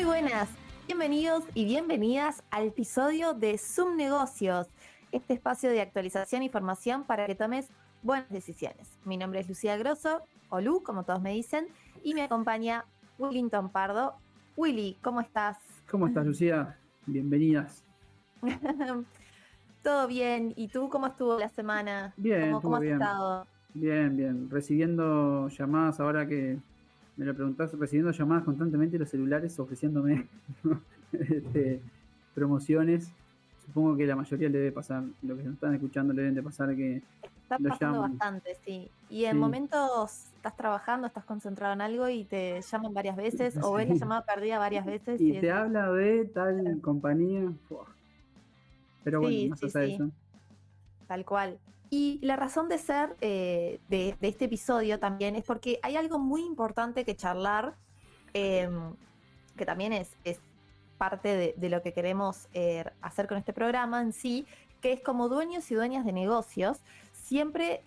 Muy buenas, bienvenidos y bienvenidas al episodio de Zoom Negocios, este espacio de actualización y formación para que tomes buenas decisiones. Mi nombre es Lucía Grosso, o Lu, como todos me dicen, y me acompaña Willington Pardo. Willy, ¿cómo estás? ¿Cómo estás, Lucía? Bienvenidas. Todo bien, ¿y tú cómo estuvo la semana? Bien, ¿Cómo estuvo has bien. estado? Bien. Recibiendo llamadas, ahora que me lo preguntás, recibiendo llamadas constantemente y los celulares ofreciéndome promociones. Supongo que la mayoría le debe pasar, los que nos están escuchando le deben de pasar que Está lo pasando llaman. bastante, sí. Y en Sí, momentos estás trabajando, estás concentrado en algo y te llaman varias veces o ves la sí. llamada perdida varias veces Y y te es... habla de tal compañía. Fua. Pero bueno, Sí, más sí, allá de sí, eso. tal cual. Y la razón de ser de este episodio también es porque hay algo muy importante que charlar, eh, que también es parte de lo que queremos hacer con este programa en sí, que es como dueños y dueñas de negocios, siempre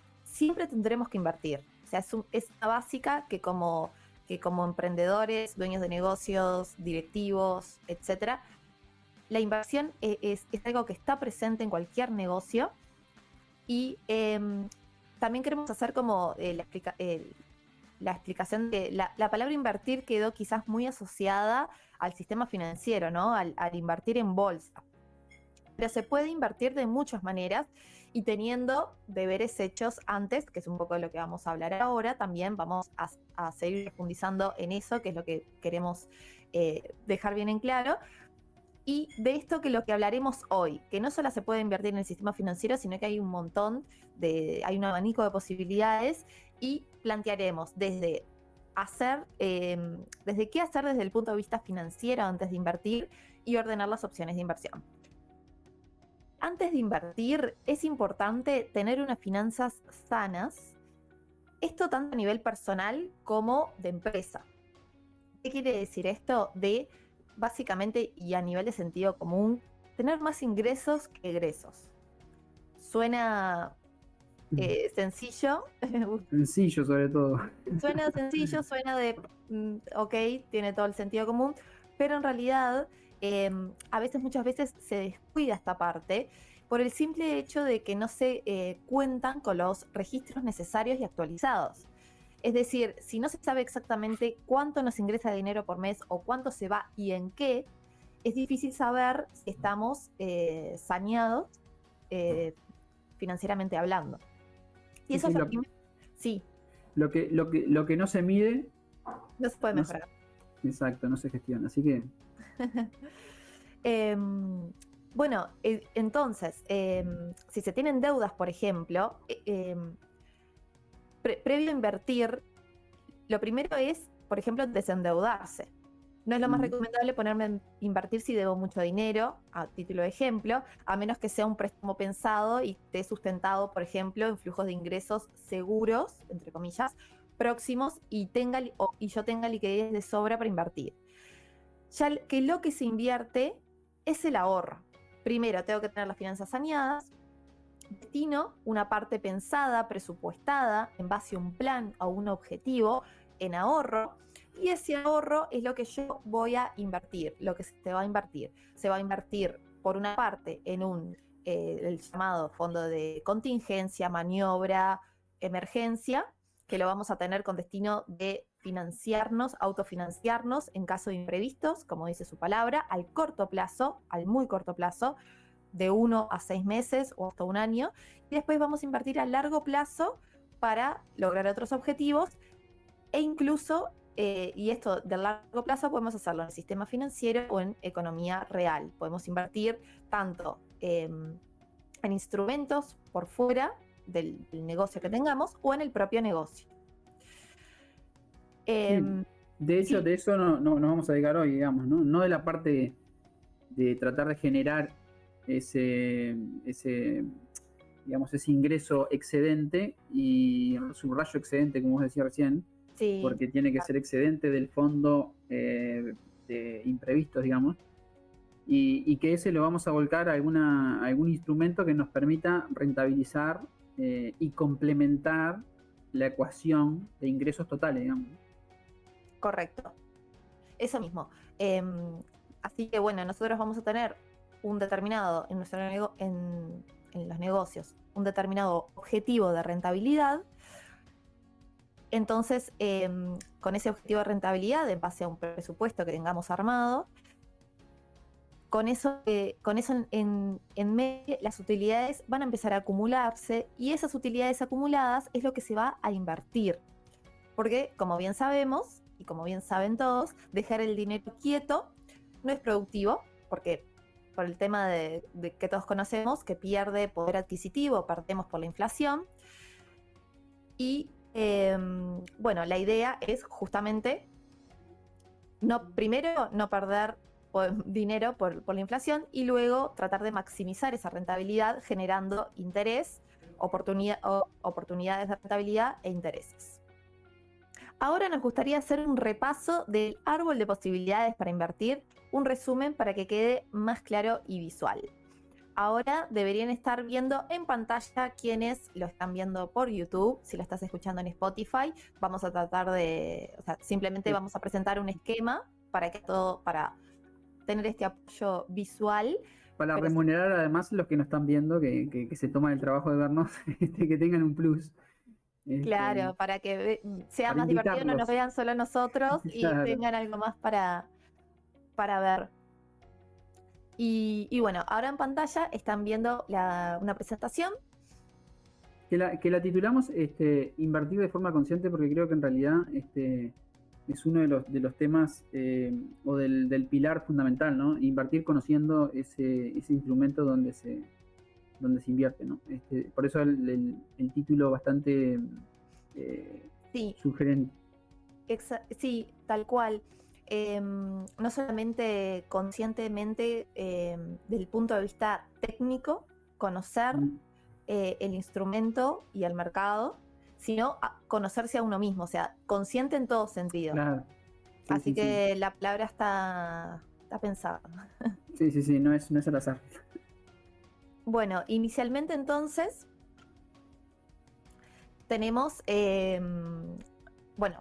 tendremos que invertir. O sea, es una básica que como emprendedores, dueños de negocios, directivos, etcétera, la inversión es algo que está presente en cualquier negocio y también queremos hacer como la explicación de la palabra invertir quedó quizás muy asociada al sistema financiero, ¿no? Al invertir en bolsa. Pero se puede invertir de muchas maneras y teniendo deberes hechos antes, que es un poco de lo que vamos a hablar ahora, también vamos a seguir profundizando en eso, que es lo que queremos dejar bien en claro. Y de esto que lo que hablaremos hoy, que no solo se puede invertir en el sistema financiero, sino que hay un hay un abanico de posibilidades y plantearemos desde desde qué hacer desde el punto de vista financiero antes de invertir y ordenar las opciones de inversión. Antes de invertir es importante tener unas finanzas sanas, esto tanto a nivel personal como de empresa. ¿Qué quiere decir esto? Básicamente y a nivel de sentido común, tener más ingresos que egresos. Suena sencillo, Sencillo sobre todo. suena sencillo, suena ok, tiene todo el sentido común, pero en realidad muchas veces se descuida esta parte por el simple hecho de que no se cuentan con los registros necesarios y actualizados. Es decir, si no se sabe exactamente cuánto nos ingresa de dinero por mes o cuánto se va y en qué, es difícil saber si estamos saneados financieramente hablando. Y Sí, eso sí, es lo primero. Sí, lo que no se mide, no se puede no se- mejorar. exacto, no se gestiona. Así que Bueno, entonces, si se tienen deudas, por ejemplo, previo a invertir, lo primero es, por ejemplo, desendeudarse. No es lo más mm, recomendable ponerme a invertir si debo mucho dinero, a título de ejemplo, a menos que sea un préstamo pensado y esté sustentado, por ejemplo, en flujos de ingresos seguros, entre comillas, próximos y yo tenga liquidez de sobra para invertir. Ya que lo que se invierte es el ahorro. Primero, tengo que tener las finanzas saneadas, destino una parte pensada, presupuestada, en base a un plan o un objetivo en ahorro, y ese ahorro es lo que yo voy a invertir, lo que se va a invertir. Se va a invertir, por una parte, en el llamado fondo de contingencia, maniobra, emergencia, que lo vamos a tener con destino de financiarnos, autofinanciarnos en caso de imprevistos, como dice su palabra, al corto plazo, al muy corto plazo, de 1 a 6 meses o hasta un año, y después vamos a invertir a largo plazo para lograr otros objetivos e incluso, y esto del largo plazo podemos hacerlo en el sistema financiero o en economía real. Podemos invertir tanto en instrumentos por fuera del negocio que tengamos o en el propio negocio. sí, de hecho, Sí, de eso no nos vamos a dedicar hoy, digamos, ¿no? No de la parte de tratar de generar ese, digamos, ese ingreso excedente y subrayo excedente, como vos decías recién, sí, porque tiene que ser excedente del fondo de imprevistos, digamos, y que ese lo vamos a volcar a algún instrumento que nos permita rentabilizar y complementar la ecuación de ingresos totales, digamos. correcto. Eso mismo. Así que bueno, nosotros vamos a tener un determinado en los negocios, un determinado objetivo de rentabilidad. Entonces, con ese objetivo de rentabilidad, en base a un presupuesto que tengamos armado, con eso en medio, las utilidades van a empezar a acumularse, y esas utilidades acumuladas es lo que se va a invertir. Porque, como bien sabemos, y como bien saben todos, dejar el dinero quieto no es productivo, porque por el tema de que todos conocemos, que pierde poder adquisitivo, perdemos por la inflación. Y bueno, la idea es justamente primero no perder dinero por la inflación, y luego tratar de maximizar esa rentabilidad generando interés, oportunidades de rentabilidad e intereses. Ahora nos gustaría hacer un repaso del árbol de posibilidades para invertir, un resumen para que quede más claro y visual. Ahora deberían estar viendo en pantalla quienes lo están viendo por YouTube. Si lo estás escuchando en Spotify, vamos a tratar simplemente vamos a presentar un esquema para tener este apoyo visual. Para remunerar además los que nos están viendo, que se toman el trabajo de vernos, que tengan un plus. Claro, para que sea más divertido, no nos vean solo nosotros y tengan algo más para ver. Y bueno, ahora en pantalla están viendo una presentación. Que la titulamos Invertir de forma consciente, porque creo que en realidad es uno de los temas o del pilar fundamental, ¿no? Invertir conociendo ese instrumento donde se invierte, ¿no? Por eso el título bastante sugerente. Sí, tal cual. No solamente conscientemente del punto de vista técnico, conocer el instrumento y el mercado, sino conocerse a uno mismo, o sea, consciente en todo sentido. Claro. Sí, así que la palabra está pensada. Sí, no es al azar. Bueno, inicialmente entonces tenemos,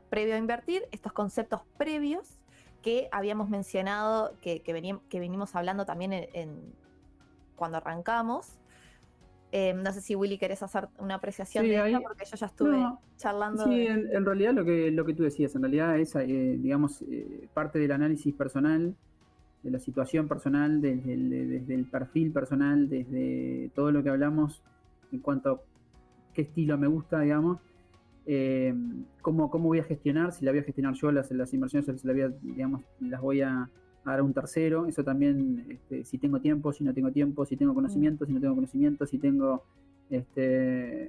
previo a invertir, estos conceptos previos que habíamos mencionado, que venimos hablando también cuando arrancamos. No sé si Willy querés hacer una apreciación de esto, porque yo ya estuve charlando. Sí, en realidad lo que tú decías, en realidad es, parte del análisis personal, de la situación personal, desde el perfil personal, desde todo lo que hablamos en cuanto a qué estilo me gusta, digamos, cómo voy a gestionar, si la voy a gestionar yo, las inversiones, las voy a dar a un tercero. Eso también, si tengo tiempo, si no tengo tiempo, si tengo conocimiento, si no tengo conocimiento, si tengo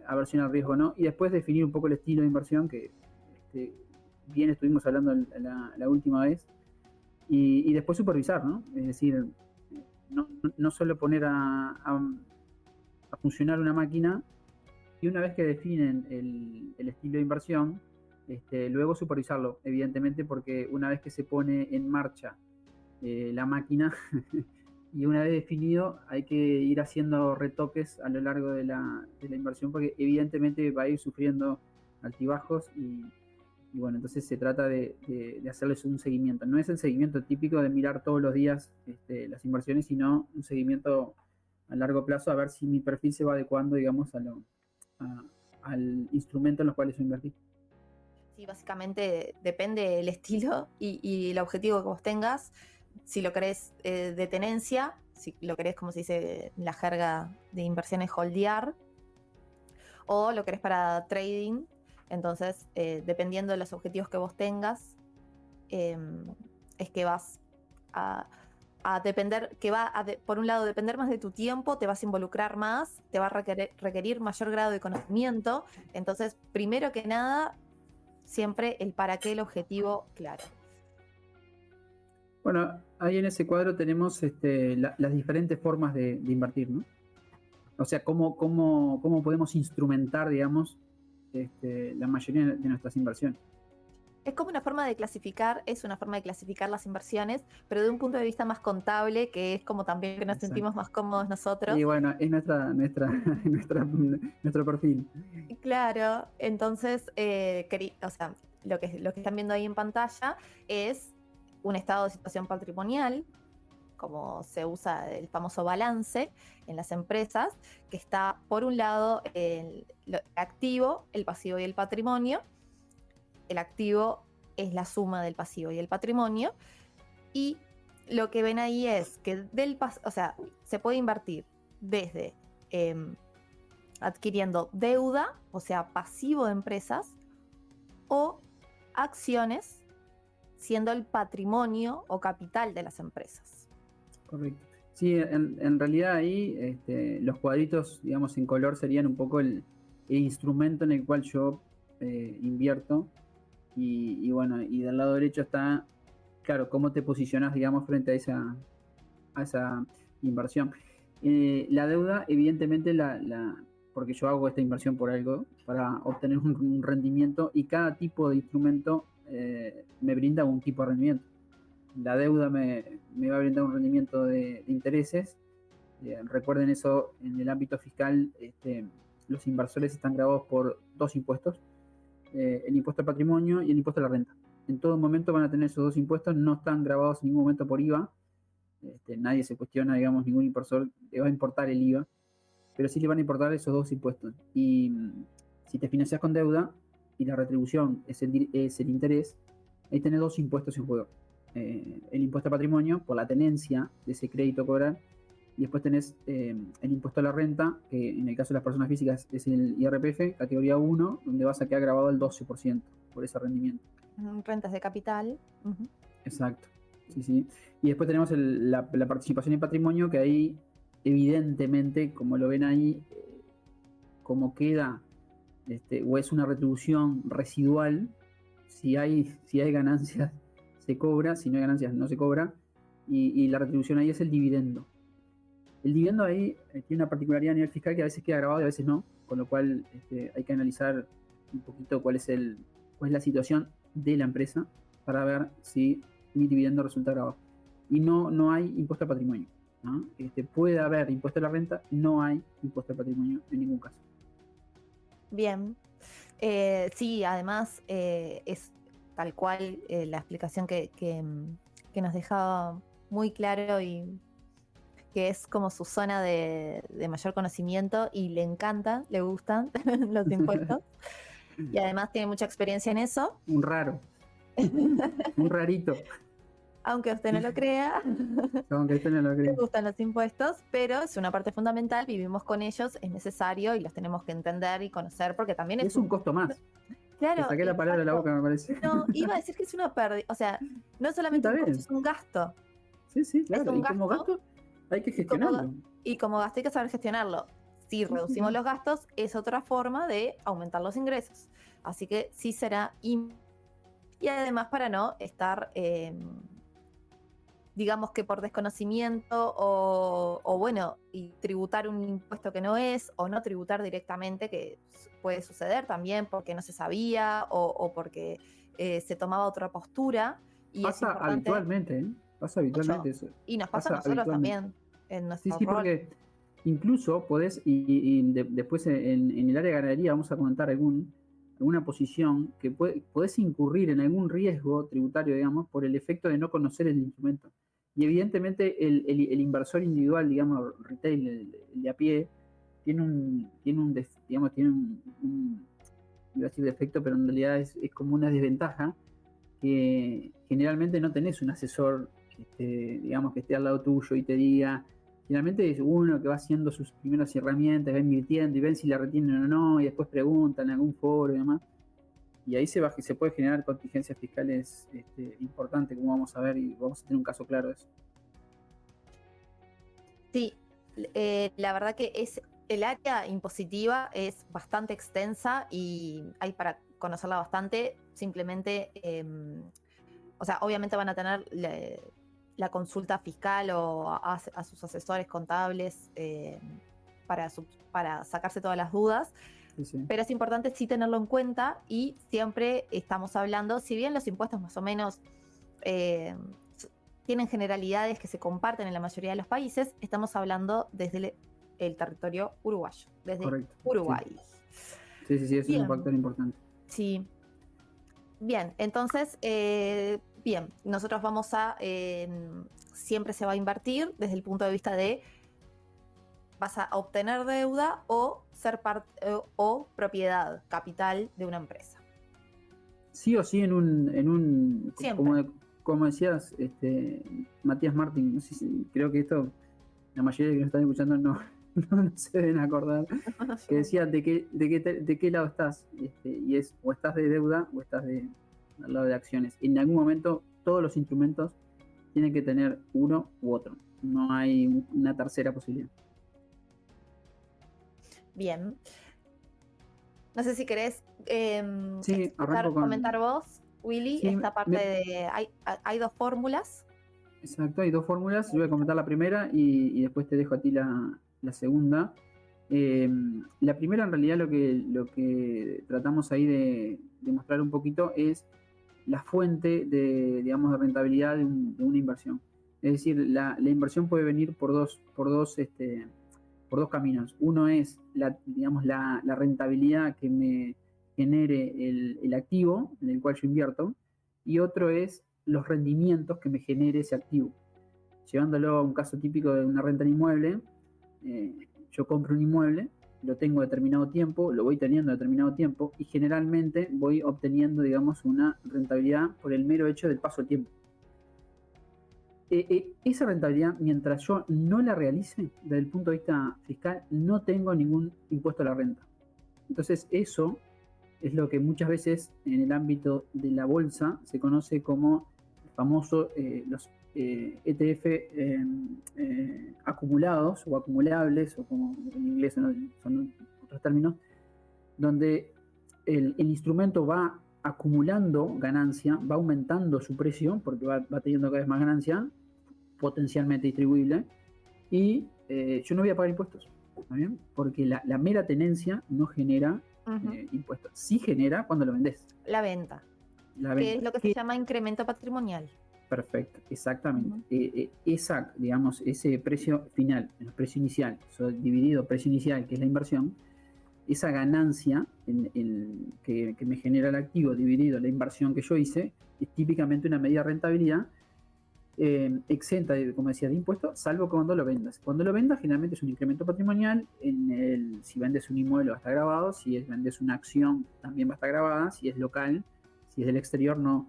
aversión al riesgo o no. Y después definir un poco el estilo de inversión, que bien estuvimos hablando la última vez. Y después supervisar, ¿no? Es decir, no solo poner a funcionar una máquina, y una vez que definen el estilo de inversión, luego supervisarlo, evidentemente, porque una vez que se pone en marcha la máquina y una vez definido, hay que ir haciendo retoques a lo largo de la inversión, porque evidentemente va a ir sufriendo altibajos y bueno, entonces se trata de hacerles un seguimiento. No es el seguimiento típico de mirar todos los días las inversiones, sino un seguimiento a largo plazo, a ver si mi perfil se va adecuando, digamos, al instrumento en los cuales yo invertí. Sí, básicamente depende del estilo y el objetivo que vos tengas. Si lo querés de tenencia, si lo querés, como se dice en la jerga de inversiones, holdear, o lo querés para trading. Entonces, dependiendo de los objetivos que vos tengas, es que vas a depender, por un lado, depender más de tu tiempo, te vas a involucrar más, te va a requerir mayor grado de conocimiento. Entonces, primero que nada, siempre el para qué, el objetivo claro. Bueno, ahí en ese cuadro tenemos las diferentes formas de invertir, ¿no? O sea, cómo podemos instrumentar, digamos, la mayoría de nuestras inversiones. Es como una forma de clasificar, las inversiones, pero de un punto de vista más contable, que es como también que nos sentimos más cómodos nosotros. Y bueno, es nuestro perfil. Claro, entonces, lo que están viendo ahí en pantalla es un estado de situación patrimonial, como se usa el famoso balance en las empresas, que está por un lado el activo, el pasivo y el patrimonio. El activo es la suma del pasivo y el patrimonio, y lo que ven ahí es que se puede invertir desde adquiriendo deuda, o sea, pasivo de empresas, o acciones, siendo el patrimonio o capital de las empresas. Correcto. Sí, en realidad ahí los cuadritos, digamos, en color serían un poco el instrumento en el cual yo invierto. Y bueno, y del lado derecho está, claro, cómo te posicionas, digamos, frente a esa inversión. La deuda, evidentemente, porque yo hago esta inversión por algo, para obtener un rendimiento, y cada tipo de instrumento me brinda un tipo de rendimiento. La deuda me va a brindar un rendimiento de intereses. Recuerden eso, en el ámbito fiscal, los inversores están grabados por dos impuestos, el impuesto al patrimonio y el impuesto a la renta. En todo momento van a tener esos dos impuestos, no están grabados en ningún momento por IVA. Nadie se cuestiona, digamos, ningún inversor le va a importar el IVA, pero sí le van a importar esos dos impuestos. Y si te financias con deuda y la retribución es el interés, ahí tenés dos impuestos en juego. El impuesto al patrimonio por la tenencia de ese crédito a cobrar, y después tenés el impuesto a la renta, que en el caso de las personas físicas es el IRPF, categoría 1, donde vas a quedar grabado el 12% por ese rendimiento. Rentas de capital. Uh-huh. Exacto. Sí, sí. Y después tenemos la participación en patrimonio, que ahí, evidentemente, como lo ven ahí, como queda, o es una retribución residual, si hay ganancias se cobra, si no hay ganancias no se cobra, y la retribución ahí es el dividendo. El dividendo ahí tiene una particularidad a nivel fiscal, que a veces queda grabado y a veces no, con lo cual hay que analizar un poquito cuál es la situación de la empresa para ver si mi dividendo resulta grabado. Y no hay impuesto al patrimonio, ¿no? Puede haber impuesto a la renta, no hay impuesto al patrimonio en ningún caso. Bien. Sí, además es tal cual la explicación que nos dejaba muy claro, y que es como su zona de mayor conocimiento, y le encantan, le gustan los impuestos, y además tiene mucha experiencia en eso. Un raro, un rarito. Aunque usted no lo crea, Aunque usted no lo crea. le gustan los impuestos, pero es una parte fundamental, vivimos con ellos, es necesario y los tenemos que entender y conocer, porque también es un costo más. Claro. Te saqué la palabra de la boca, me parece. No, iba a decir que es una pérdida, o sea, no es solamente un costo, es un gasto. Sí, claro, y como gasto hay que gestionarlo. Y como gasto hay que saber gestionarlo. Si reducimos los gastos, es otra forma de aumentar los ingresos. Así que sí será. Y además, para no estar, digamos que por desconocimiento o bueno, y tributar un impuesto que no es, o no tributar directamente, que puede suceder también porque no se sabía o porque se tomaba otra postura. Y pasa habitualmente, ¿eh? Pasa habitualmente eso. Y nos pasa a nosotros también en nuestro rol. Porque incluso podés, y después en el área de ganadería vamos a comentar alguna posición que podés incurrir en algún riesgo tributario, digamos, por el efecto de no conocer el instrumento. Y evidentemente el inversor individual, digamos, retail, el de a pie, tiene un iba a decir defecto, pero en realidad es como una desventaja, que generalmente no tenés un asesor, digamos, que esté al lado tuyo y te diga. Generalmente es uno que va haciendo sus primeras herramientas, va invirtiendo y ven si la retienen o no, y después preguntan en algún foro y demás. Y ahí se puede generar contingencias fiscales importantes, como vamos a ver, y vamos a tener un caso claro de eso. Sí, la verdad que el área impositiva es bastante extensa y hay para conocerla bastante. Simplemente, o sea, obviamente van a tener la consulta fiscal o a sus asesores contables para sacarse todas las dudas. Sí. Pero es importante sí tenerlo en cuenta, y siempre estamos hablando, si bien los impuestos más o menos tienen generalidades que se comparten en la mayoría de los países, estamos hablando desde el territorio uruguayo, desde Correcto. Uruguay. Sí, eso bien. Es un factor importante. Sí. Bien, entonces Bien, nosotros vamos a, siempre se va a invertir desde el punto de vista de vas a obtener deuda o ser parte o propiedad, capital de una empresa. Sí o sí en un Siempre. como decías, Matías Martín, no sé creo que esto la mayoría de los que nos están escuchando no se deben acordar, que decía de qué lado estás, y es o estás de deuda o estás del lado de acciones. En algún momento todos los instrumentos tienen que tener uno u otro, no hay una tercera posibilidad. Bien. No sé si querés Sí, arranco comentar con... vos, Willy, Sí, esta parte de... Hay dos fórmulas. exacto, hay dos fórmulas. Yo voy a comentar la primera y después te dejo a ti la segunda. La primera, en realidad, lo que tratamos ahí de mostrar un poquito es la fuente digamos, de rentabilidad de una inversión. Es decir, la inversión puede venir por dos caminos. Uno es digamos, la rentabilidad que me genere el activo en el cual yo invierto, y otro es los rendimientos que me genere ese activo. Llevándolo a un caso típico de una renta en inmueble, yo compro un inmueble, lo tengo determinado tiempo, lo voy teniendo determinado tiempo, y generalmente voy obteniendo, digamos, una rentabilidad por el mero hecho del paso del tiempo. Esa rentabilidad, mientras yo no la realice desde el punto de vista fiscal, no tengo ningún impuesto a la renta. Entonces eso es lo que muchas veces en el ámbito de la bolsa se conoce como el famoso los ETF acumulados o acumulables, o como en inglés son otros términos, donde el instrumento va acumulando ganancia, va aumentando su precio porque va teniendo cada vez más ganancia, potencialmente distribuible, y yo no voy a pagar impuestos, ¿está bien? Porque la mera tenencia no genera impuestos. Sí genera cuando lo vendés. La venta. La Que venta. es lo que se llama incremento patrimonial. Perfecto, exactamente. Digamos, ese precio final, el precio inicial, dividido precio inicial, que es la inversión, esa ganancia que me genera el activo dividido la inversión que yo hice, es típicamente una medida de rentabilidad exenta, como decía, de impuestos, salvo cuando lo vendas. Cuando lo vendas, generalmente es un incremento patrimonial. Si vendes un inmueble, va a estar grabado. Si vendes una acción, también va a estar grabada. Si es local, si es del exterior, no.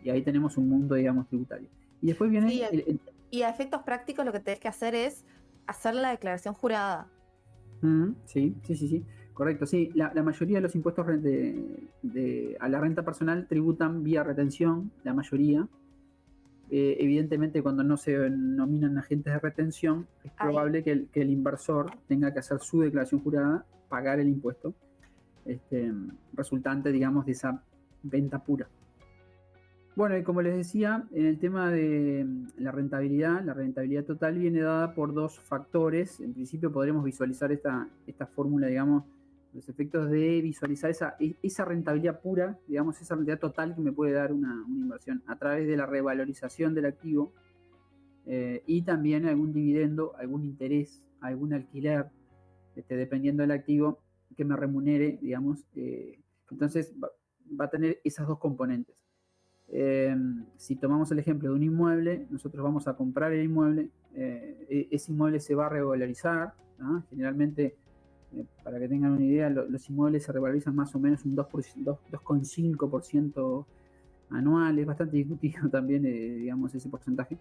Y ahí tenemos un mundo, digamos, tributario. Y después viene... Sí, y a efectos prácticos lo que tenés que hacer es hacer la declaración jurada. Sí. Correcto, sí. La mayoría de los impuestos a la renta personal tributan vía retención, la mayoría. Evidentemente, cuando no se nominan agentes de retención, es probable que el inversor tenga que hacer su declaración jurada, pagar el impuesto resultante, digamos, de esa venta pura. Bueno, y como les decía, en el tema de la rentabilidad total viene dada por dos factores. En principio podremos visualizar esta fórmula, digamos, los efectos de visualizar esa rentabilidad pura, digamos, esa rentabilidad total que me puede dar una inversión a través de la revalorización del activo, y también algún dividendo, algún interés, algún alquiler, dependiendo del activo que me remunere, digamos. Entonces va a tener esas dos componentes. Si tomamos el ejemplo de un inmueble, nosotros vamos a comprar el inmueble, ese inmueble se va a revalorizar, ¿no? Generalmente, para que tengan una idea, los inmuebles se revalorizan más o menos un 2,5% anual. Es bastante discutido también, digamos, ese porcentaje.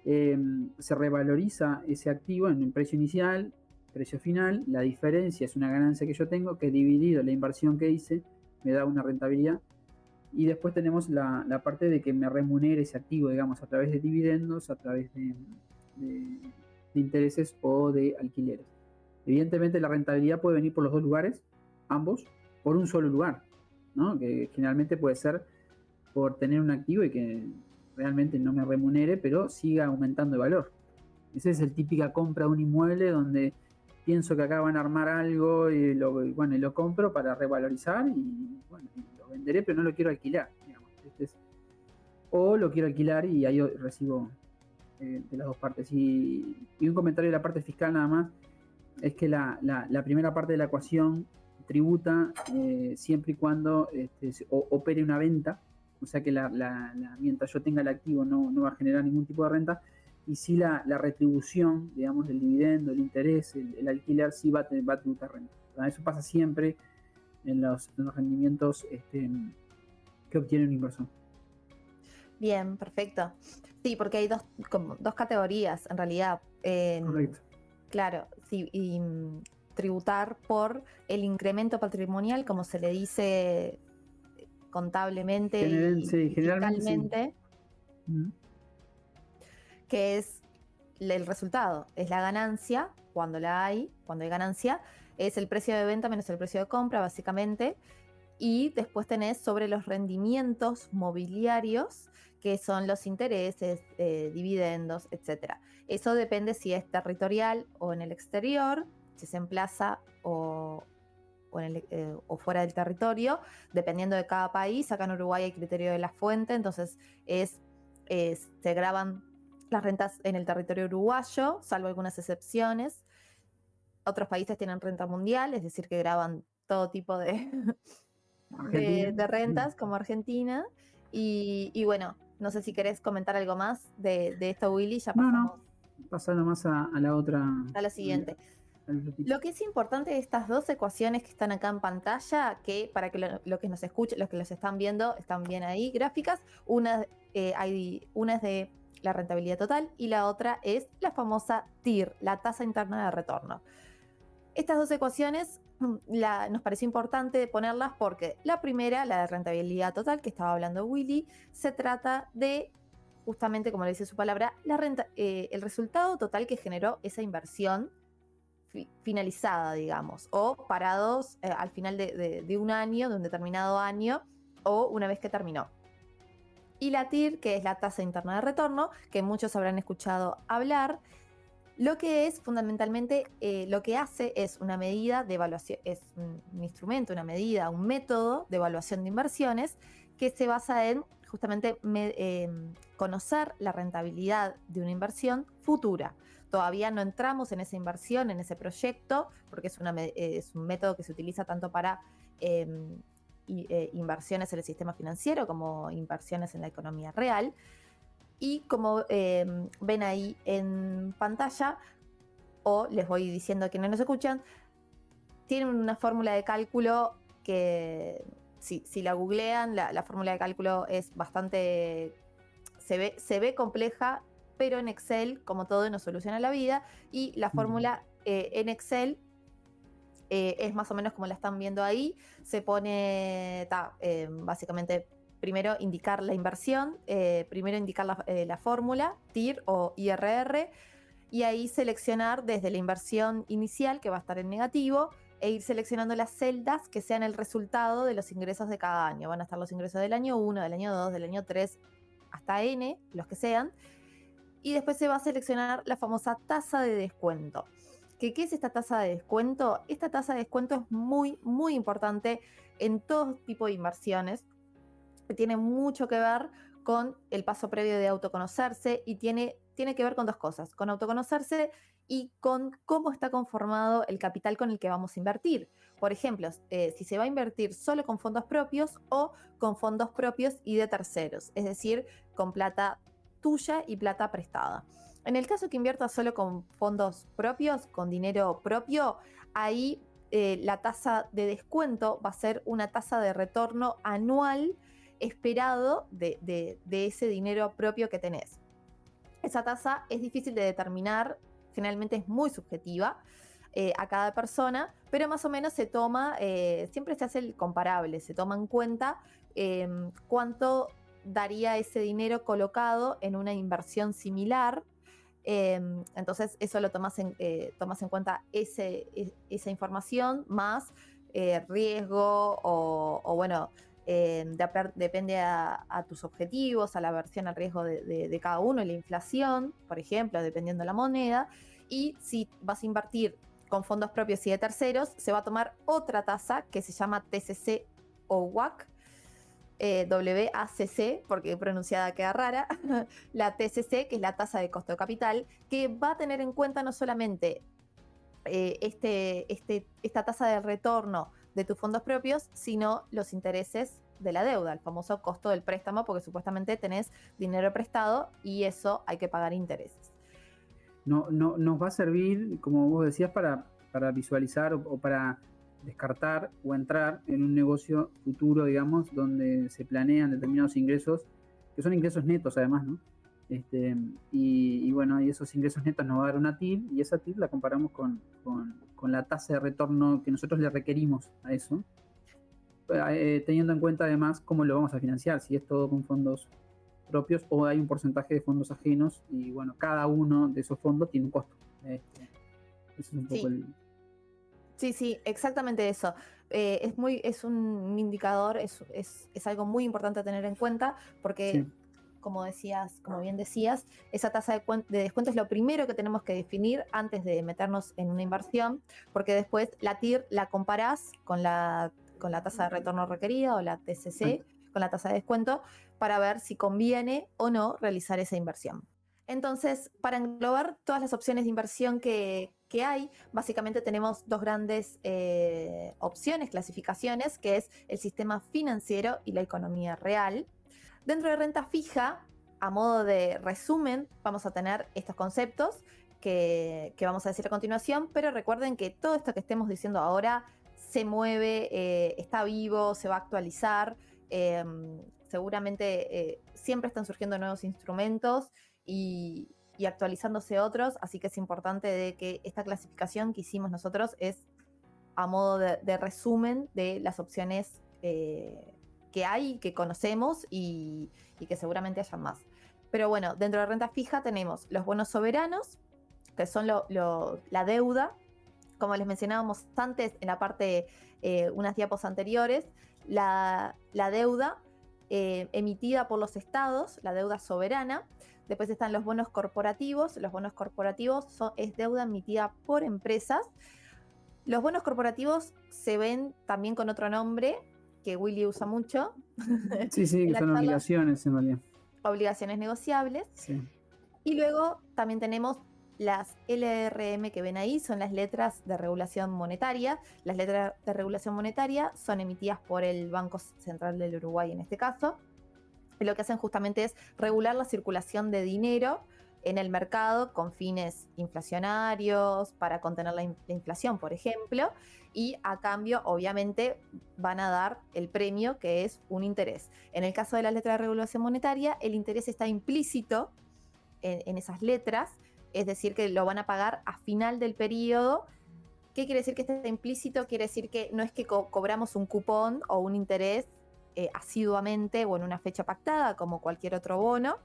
Se revaloriza ese activo en el precio inicial, precio final. La diferencia es una ganancia que yo tengo, que dividido la inversión que hice me da una rentabilidad. Y después tenemos la parte de que me remunere ese activo, digamos, a través de dividendos, a través de intereses o de alquileres. Evidentemente la rentabilidad puede venir por los dos lugares, ambos, por un solo lugar, ¿no? Que generalmente puede ser por tener un activo y que realmente no me remunere, pero siga aumentando de valor. Esa es la típica compra de un inmueble donde pienso que acá van a armar algo y lo compro para revalorizar y bueno, lo venderé, pero no lo quiero alquilar, digamos. O lo quiero alquilar y ahí recibo de las dos partes. Y un comentario de la parte fiscal nada más, es que la primera parte de la ecuación tributa siempre y cuando opere una venta. o sea que mientras yo tenga el activo no va a generar ningún tipo de renta, y sí la retribución, digamos, del dividendo, el interés, el alquiler, sí va a tributar renta. Eso pasa siempre en los rendimientos que obtiene un inversor. Bien, perfecto. Sí, porque hay dos categorías en realidad. Correcto. Claro, sí, y tributar por el incremento patrimonial, como se le dice contablemente y Generalmente sí. fiscalmente, que es el resultado, es la ganancia, cuando hay ganancia, es el precio de venta menos el precio de compra, básicamente, y después tenés sobre los rendimientos mobiliarios, que son los intereses, dividendos, etc. Eso depende si es territorial o en el exterior, si se emplaza o fuera del territorio, dependiendo de cada país. Acá en Uruguay hay criterio de la fuente, entonces se graban las rentas en el territorio uruguayo, salvo algunas excepciones. Otros países tienen renta mundial, es decir, que graban todo tipo de rentas, como Argentina. Y bueno, no sé si querés comentar algo más de esto, Willy, ya pasamos. No, pasar nomás a la otra. A la siguiente. Lo que es importante de estas dos ecuaciones que están acá en pantalla, que para que lo que nos escuchen, los que los están viendo, están bien ahí, gráficas, una es de la rentabilidad total y la otra es la famosa TIR, la tasa interna de retorno. Estas dos ecuaciones nos pareció importante ponerlas porque la primera, la de rentabilidad total, que estaba hablando Willy, se trata de, justamente como le dice su palabra, el resultado total que generó esa inversión finalizada, digamos, o parados al final de un año, de un determinado año, o una vez que terminó. Y la TIR, que es la tasa interna de retorno, que muchos habrán escuchado hablar, lo que es fundamentalmente, lo que hace es una medida de evaluación, es un instrumento, una medida, un método de evaluación de inversiones que se basa en justamente conocer la rentabilidad de una inversión futura. Todavía no entramos en esa inversión, en ese proyecto, porque es un método que se utiliza tanto para inversiones en el sistema financiero como inversiones en la economía real. Y como ven ahí en pantalla, o les voy diciendo a quienes nos escuchan, tienen una fórmula de cálculo que si la googlean, la fórmula de cálculo es bastante, se ve compleja, pero en Excel, como todo, nos soluciona la vida. Y la fórmula en Excel es más o menos como la están viendo ahí. Se pone, básicamente, primero indicar la inversión, primero indicar la fórmula, TIR o IRR, y ahí seleccionar desde la inversión inicial, que va a estar en negativo, e ir seleccionando las celdas que sean el resultado de los ingresos de cada año. Van a estar los ingresos del año 1, del año 2, del año 3, hasta N, los que sean. Y después se va a seleccionar la famosa tasa de descuento. ¿Qué es esta tasa de descuento? Esta tasa de descuento es muy, muy importante en todo tipo de inversiones. Tiene mucho que ver con el paso previo de autoconocerse y tiene que ver con dos cosas, con autoconocerse y con cómo está conformado el capital con el que vamos a invertir. Por ejemplo, si se va a invertir solo con fondos propios o con fondos propios y de terceros, es decir, con plata tuya y plata prestada. En el caso que inviertas solo con fondos propios, con dinero propio, ahí la tasa de descuento va a ser una tasa de retorno anual esperado de ese dinero propio que tenés. Esa tasa es difícil de determinar, generalmente es muy subjetiva a cada persona, pero más o menos se toma, siempre se hace el comparable, se toma en cuenta cuánto daría ese dinero colocado en una inversión similar. Entonces eso lo tomas en cuenta esa información más riesgo o bueno, depende a tus objetivos, a la aversión al riesgo de cada uno, y la inflación, por ejemplo, dependiendo de la moneda. Y si vas a invertir con fondos propios y de terceros, se va a tomar otra tasa que se llama TCC o WACC, WACC, porque pronunciada queda rara, la TCC, que es la tasa de costo de capital, que va a tener en cuenta no solamente esta tasa de retorno de tus fondos propios, sino los intereses de la deuda, el famoso costo del préstamo, porque supuestamente tenés dinero prestado y eso hay que pagar intereses. No, nos va a servir, como vos decías, para visualizar o para descartar o entrar en un negocio futuro, digamos, donde se planean determinados ingresos, que son ingresos netos además, ¿no? Y bueno, y esos ingresos netos nos va a dar una TIR, y esa TIR la comparamos con la tasa de retorno que nosotros le requerimos a eso, teniendo en cuenta además cómo lo vamos a financiar, si es todo con fondos propios o hay un porcentaje de fondos ajenos, y bueno, cada uno de esos fondos tiene un costo. Ese es un poco Sí, exactamente eso. Es un indicador, es algo muy importante a tener en cuenta, porque como bien decías, esa tasa de descuento es lo primero que tenemos que definir antes de meternos en una inversión, porque después la TIR la comparás con la tasa de retorno requerida o la TCC, con la tasa de descuento, para ver si conviene o no realizar esa inversión. Entonces, para englobar todas las opciones de inversión que hay, básicamente tenemos dos grandes opciones, clasificaciones, que es el sistema financiero y la economía real. Dentro de renta fija, a modo de resumen, vamos a tener estos conceptos que vamos a decir a continuación, pero recuerden que todo esto que estemos diciendo ahora se mueve, está vivo, se va a actualizar, seguramente siempre están surgiendo nuevos instrumentos y actualizándose otros, así que es importante de que esta clasificación que hicimos nosotros es a modo de resumen de las opciones que hay, que conocemos y que seguramente hayan más. Pero bueno, dentro de renta fija tenemos los bonos soberanos, que son la deuda, como les mencionábamos antes en la parte, unas diapos anteriores, la deuda emitida por los estados, la deuda soberana. Después están los bonos corporativos. Los bonos corporativos es deuda emitida por empresas. Los bonos corporativos se ven también con otro nombre que Willy usa mucho. Sí, que son obligaciones en realidad. Obligaciones negociables. Sí. Y luego también tenemos las LRM que ven ahí, son las letras de regulación monetaria. Las letras de regulación monetaria son emitidas por el Banco Central del Uruguay en este caso. Y lo que hacen justamente es regular la circulación de dinero en el mercado con fines inflacionarios, para contener la inflación, por ejemplo, y a cambio, obviamente, van a dar el premio, que es un interés. En el caso de la letra de regulación monetaria, el interés está implícito en esas letras, es decir, que lo van a pagar a final del periodo. ¿Qué quiere decir que esté implícito? Quiere decir que no es que cobramos un cupón o un interés asiduamente o en una fecha pactada como cualquier otro bono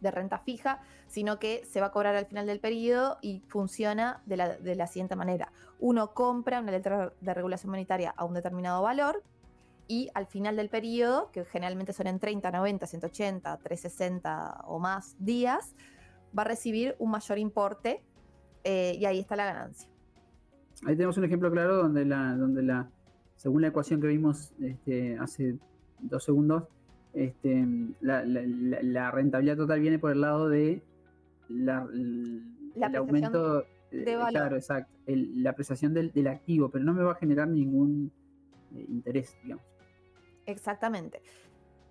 de renta fija, sino que se va a cobrar al final del periodo y funciona de la siguiente manera. Uno compra una letra de regulación monetaria a un determinado valor y al final del periodo, que generalmente son en 30, 90, 180, 360 o más días, va a recibir un mayor importe y ahí está la ganancia. Ahí tenemos un ejemplo claro donde según la ecuación que vimos hace 2 segundos, la rentabilidad total viene por el lado de el aumento de valor. Claro, exacto, la apreciación del activo, pero no me va a generar ningún interés, digamos. Exactamente.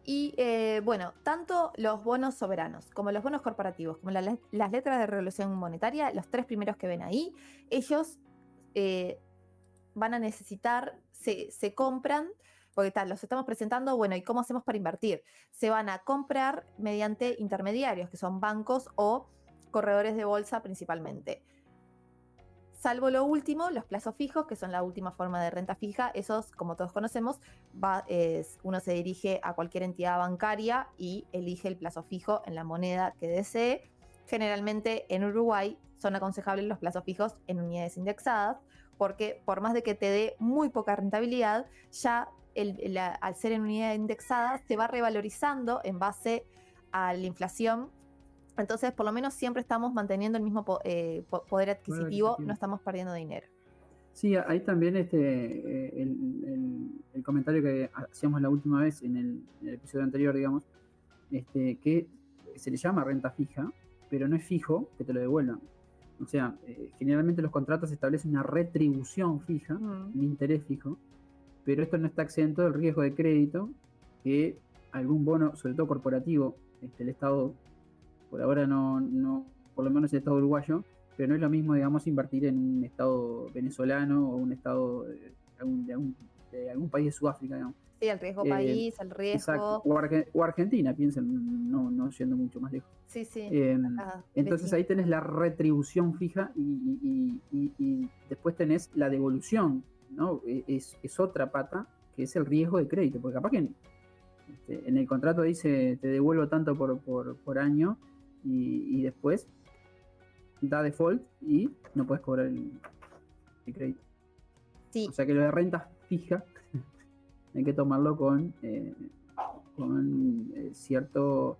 Y bueno, tanto los bonos soberanos como los bonos corporativos, como las letras de regulación monetaria, los tres primeros que ven ahí, ellos van a necesitar, se compran, porque los estamos presentando, bueno, ¿y cómo hacemos para invertir? Se van a comprar mediante intermediarios, que son bancos o corredores de bolsa principalmente. Salvo lo último, los plazos fijos, que son la última forma de renta fija, esos, como todos conocemos, uno se dirige a cualquier entidad bancaria y elige el plazo fijo en la moneda que desee. Generalmente en Uruguay son aconsejables los plazos fijos en unidades indexadas, porque por más de que te dé muy poca rentabilidad, ya al ser en unidad indexada se va revalorizando en base a la inflación. Entonces, por lo menos siempre estamos manteniendo el mismo poder adquisitivo, no estamos perdiendo dinero. Sí, ahí también el comentario que hacíamos la última vez en el episodio anterior, digamos, que se le llama renta fija, pero no es fijo que te lo devuelvan. O sea, generalmente los contratos establecen una retribución fija, un interés fijo, pero esto no está exento del riesgo de crédito que algún bono, sobre todo corporativo, el Estado, por ahora no, por lo menos el Estado uruguayo, pero no es lo mismo, digamos, invertir en un Estado venezolano o un Estado de algún país de Sudáfrica, digamos. Sí, el riesgo país, el Exacto. riesgo. O Argentina, piensen, no yendo mucho más lejos. Sí, sí. Entonces ahí tenés la retribución fija y después tenés la devolución, ¿no? Es otra pata, que es el riesgo de crédito, porque capaz que en el contrato dice te devuelvo tanto por año y después da default y no puedes cobrar el crédito. Sí. O sea que lo de renta fija hay que tomarlo con cierto,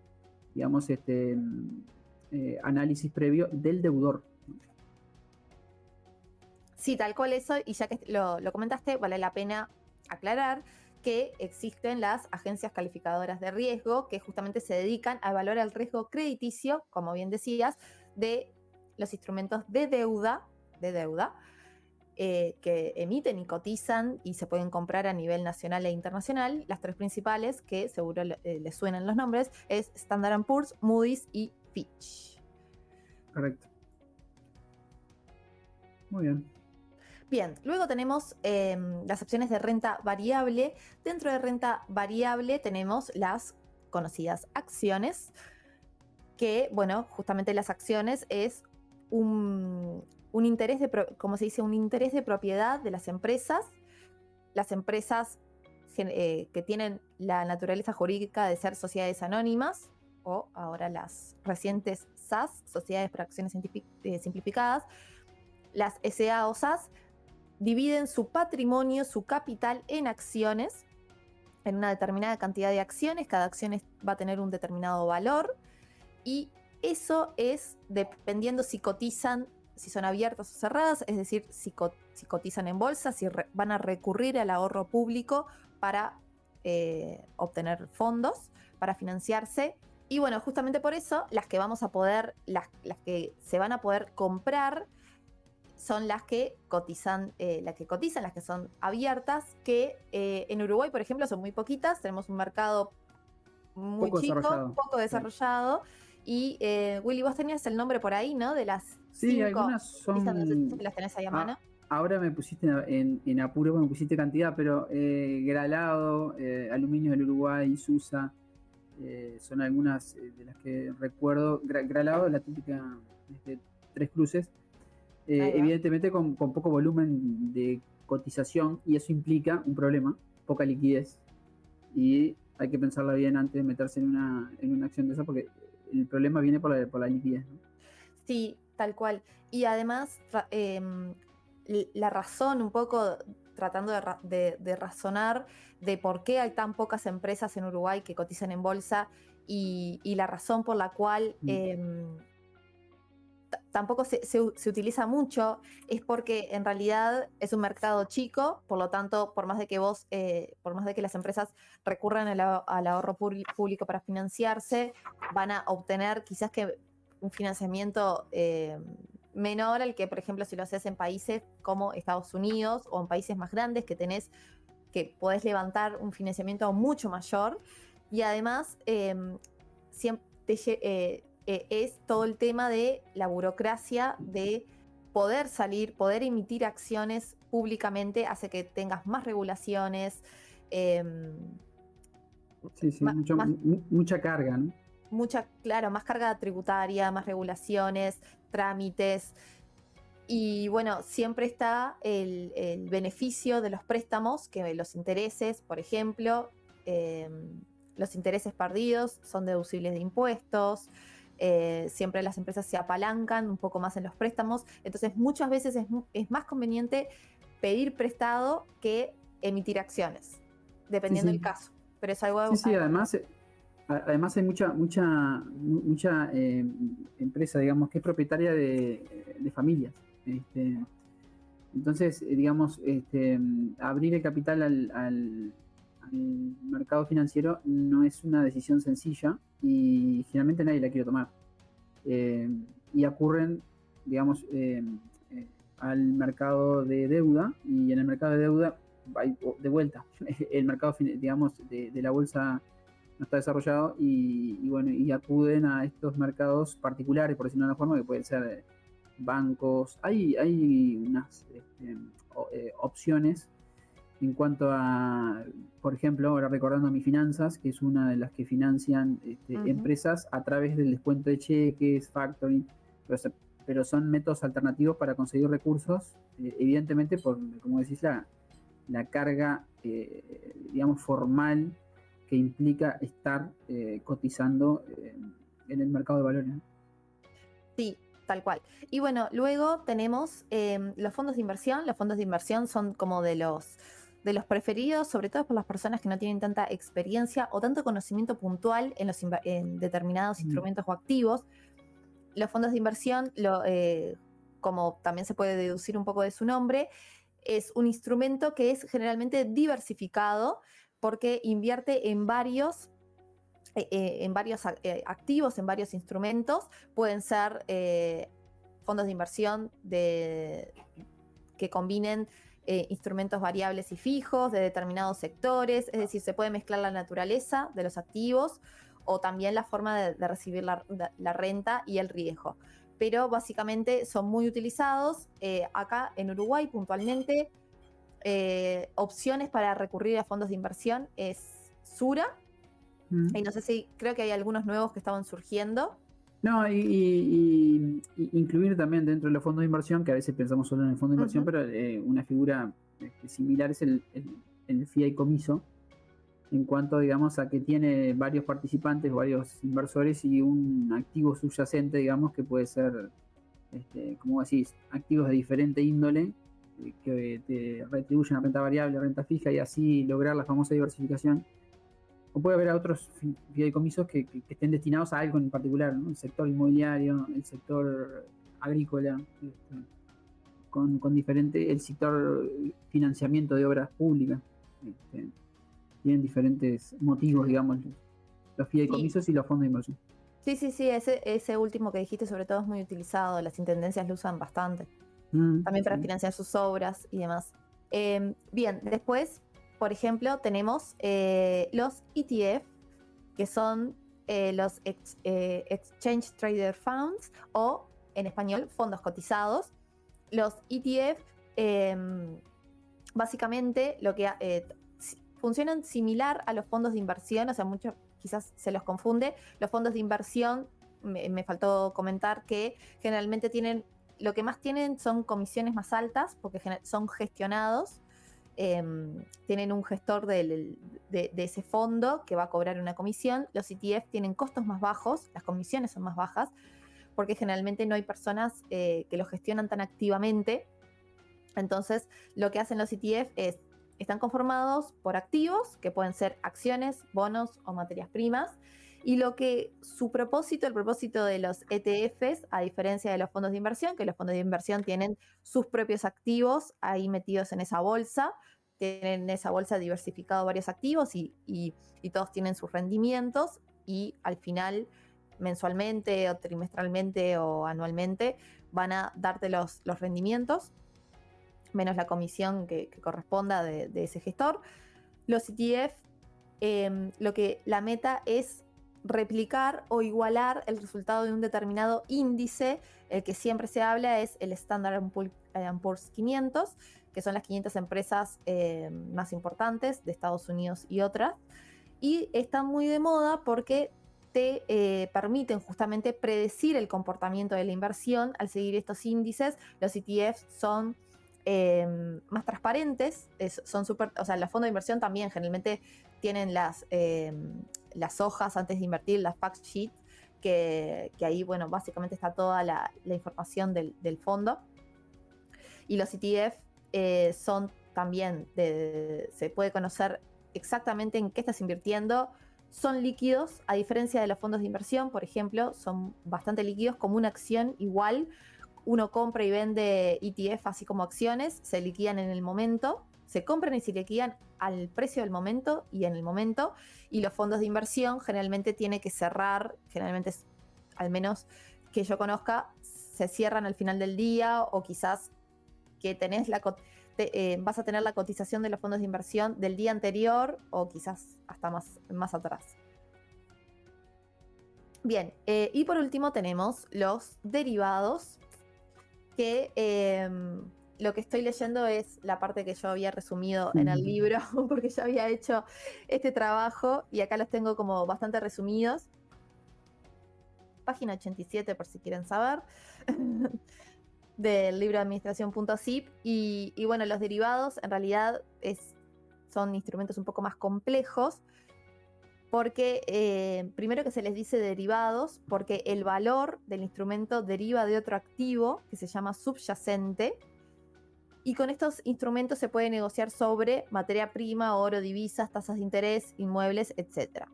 digamos, análisis previo del deudor. Sí, tal cual eso, y ya que lo comentaste, vale la pena aclarar que existen las agencias calificadoras de riesgo que justamente se dedican a evaluar el riesgo crediticio, como bien decías, de los instrumentos de deuda que emiten y cotizan y se pueden comprar a nivel nacional e internacional. Las tres principales, que seguro les suenan los nombres, es Standard & Poor's, Moody's y Fitch. Correcto. Muy bien. Bien, luego tenemos las opciones de renta variable. Dentro de renta variable tenemos las conocidas acciones, que, bueno, justamente las acciones es un interés como se dice, un interés de propiedad de las empresas. Las empresas que tienen la naturaleza jurídica de ser sociedades anónimas, o ahora las recientes SAS, Sociedades por Acciones Simplificadas, las SA o SAS, dividen su patrimonio, su capital en acciones, en una determinada cantidad de acciones. Cada acción va a tener un determinado valor, y eso es dependiendo si cotizan, si son abiertas o cerradas, es decir, si cotizan en bolsa, si van a recurrir al ahorro público para obtener fondos, para financiarse. Y bueno, justamente por eso las que vamos a poder, las que se van a poder comprar son las que cotizan, las que son abiertas, que en Uruguay, por ejemplo, son muy poquitas. Tenemos un mercado muy chico, poco desarrollado. Sí. Y Willy, vos tenías el nombre por ahí, ¿no? De las sí, 5. algunas son... ¿Las tenés ahí a mano? Ahora me pusiste en apuro, me pusiste cantidad, pero Gralado, Aluminio del Uruguay, Susa, son algunas de las que recuerdo. Gralado, la típica 3 cruces, evidentemente con poco volumen de cotización, y eso implica un problema, poca liquidez, y hay que pensarla bien antes de meterse en una acción de esa, porque el problema viene por la liquidez, ¿no? Sí, tal cual. Y además, la razón, un poco tratando de razonar de por qué hay tan pocas empresas en Uruguay que cotizan en bolsa, y la razón por la cual tampoco se utiliza mucho, es porque en realidad es un mercado chico. Por lo tanto, por más de que las empresas recurran al ahorro público para financiarse, van a obtener quizás que un financiamiento menor al que, por ejemplo, si lo haces en países como Estados Unidos o en países más grandes, que podés levantar un financiamiento mucho mayor. Y además, es todo el tema de la burocracia de poder poder emitir acciones públicamente, hace que tengas más regulaciones. Sí, mucha carga, ¿no? Más carga tributaria, más regulaciones, trámites. Y bueno, siempre está el beneficio de los préstamos, que los intereses, por ejemplo, los intereses perdidos son deducibles de impuestos. Siempre las empresas se apalancan un poco más en los préstamos. Entonces muchas veces es más conveniente pedir prestado que emitir acciones, dependiendo del caso. Pero es algo... Sí, además hay mucha empresa, digamos, que es propietaria de familias. Entonces, digamos, abrir el capital al mercado financiero no es una decisión sencilla, y generalmente nadie la quiere tomar. Y ocurren, digamos, al mercado de deuda, y en el mercado de deuda de vuelta, el mercado, digamos, de la bolsa no está desarrollado y bueno, y acuden a estos mercados particulares, por decirlo de una forma, que pueden ser bancos. Hay unas opciones en cuanto a, por ejemplo, ahora recordando Mi Finanzas, que es una de las que financian empresas a través del descuento de cheques, factoring, pero son métodos alternativos para conseguir recursos, evidentemente por, como decís, la carga, digamos, formal que implica estar cotizando en el mercado de valores, ¿no? Sí, tal cual. Y bueno, luego tenemos los fondos de inversión. Los fondos de inversión son como de los preferidos, sobre todo por las personas que no tienen tanta experiencia o tanto conocimiento puntual en determinados instrumentos o activos. Los fondos de inversión, como también se puede deducir un poco de su nombre, es un instrumento que es generalmente diversificado porque invierte en varios activos, en varios instrumentos. Pueden ser fondos de inversión que combinen instrumentos variables y fijos de determinados sectores, es decir, se puede mezclar la naturaleza de los activos o también la forma de recibir la renta y el riesgo. Pero básicamente son muy utilizados acá en Uruguay puntualmente. Opciones para recurrir a fondos de inversión es Sura. Y no sé si, creo que hay algunos nuevos que estaban surgiendo. No, y incluir también dentro de los fondos de inversión, que a veces pensamos solo en el fondo de inversión, pero una figura similar es el fideicomiso, en cuanto, digamos, a que tiene varios participantes, varios inversores y un activo subyacente, digamos, que puede ser, como decís, activos de diferente índole, que te retribuyen a renta variable, a renta fija y así lograr la famosa diversificación. O puede haber otros fideicomisos que estén destinados a algo en particular, ¿no? El sector inmobiliario, el sector agrícola, con diferente, el sector financiamiento de obras públicas. Tienen diferentes motivos, digamos, los fideicomisos y los fondos de inversión. Sí, ese último que dijiste sobre todo es muy utilizado, las intendencias lo usan bastante, también para financiar sus obras y demás. Bien, después, por ejemplo, tenemos los ETF, que son los Exchange Traded Funds, o en español, fondos cotizados. Los ETF básicamente funcionan similar a los fondos de inversión, o sea, muchos quizás se los confunde. Los fondos de inversión, me faltó comentar que generalmente lo que más tienen son comisiones más altas porque son gestionados. Tienen un gestor de ese fondo que va a cobrar una comisión. Los ETF tienen costos más bajos, las comisiones son más bajas, porque generalmente no hay personas que lo gestionan tan activamente. Entonces, lo que hacen los ETF están conformados por activos, que pueden ser acciones, bonos o materias primas, y el propósito de los ETFs, a diferencia de los fondos de inversión, que los fondos de inversión tienen sus propios activos ahí metidos en esa bolsa, tienen en esa bolsa diversificado varios activos y todos tienen sus rendimientos, y al final, mensualmente o trimestralmente o anualmente, van a darte los rendimientos, menos la comisión que corresponda de ese gestor. Los ETF, la meta es replicar o igualar el resultado de un determinado índice. El que siempre se habla es el Standard & Poor's 500, que son las 500 empresas más importantes de Estados Unidos y otras. Y están muy de moda porque te permiten justamente predecir el comportamiento de la inversión al seguir estos índices. Los ETFs son más transparentes, o sea, los fondos de inversión también generalmente tienen las hojas antes de invertir, las fact sheets, que ahí, bueno, básicamente está toda la información del fondo. Y los ETF son también, se puede conocer exactamente en qué estás invirtiendo. Son líquidos, a diferencia de los fondos de inversión, por ejemplo, son bastante líquidos, como una acción igual. Uno compra y vende ETF así como acciones, se liquidan en el momento, se compran y se liquidan al precio del momento y en el momento. Y los fondos de inversión generalmente tiene que cerrar, generalmente, al menos que yo conozca, se cierran al final del día, o quizás que tenés vas a tener la cotización de los fondos de inversión del día anterior o quizás hasta más atrás. Bien, y por último tenemos los derivados, que lo que estoy leyendo es la parte que yo había resumido en el libro, porque ya había hecho este trabajo y acá los tengo como bastante resumidos. Página 87 por si quieren saber, del libro de administración.zip. Y bueno, los derivados en realidad son instrumentos un poco más complejos, porque primero que se les dice derivados, porque el valor del instrumento deriva de otro activo que se llama subyacente, y con estos instrumentos se puede negociar sobre materia prima, oro, divisas, tasas de interés, inmuebles, etc.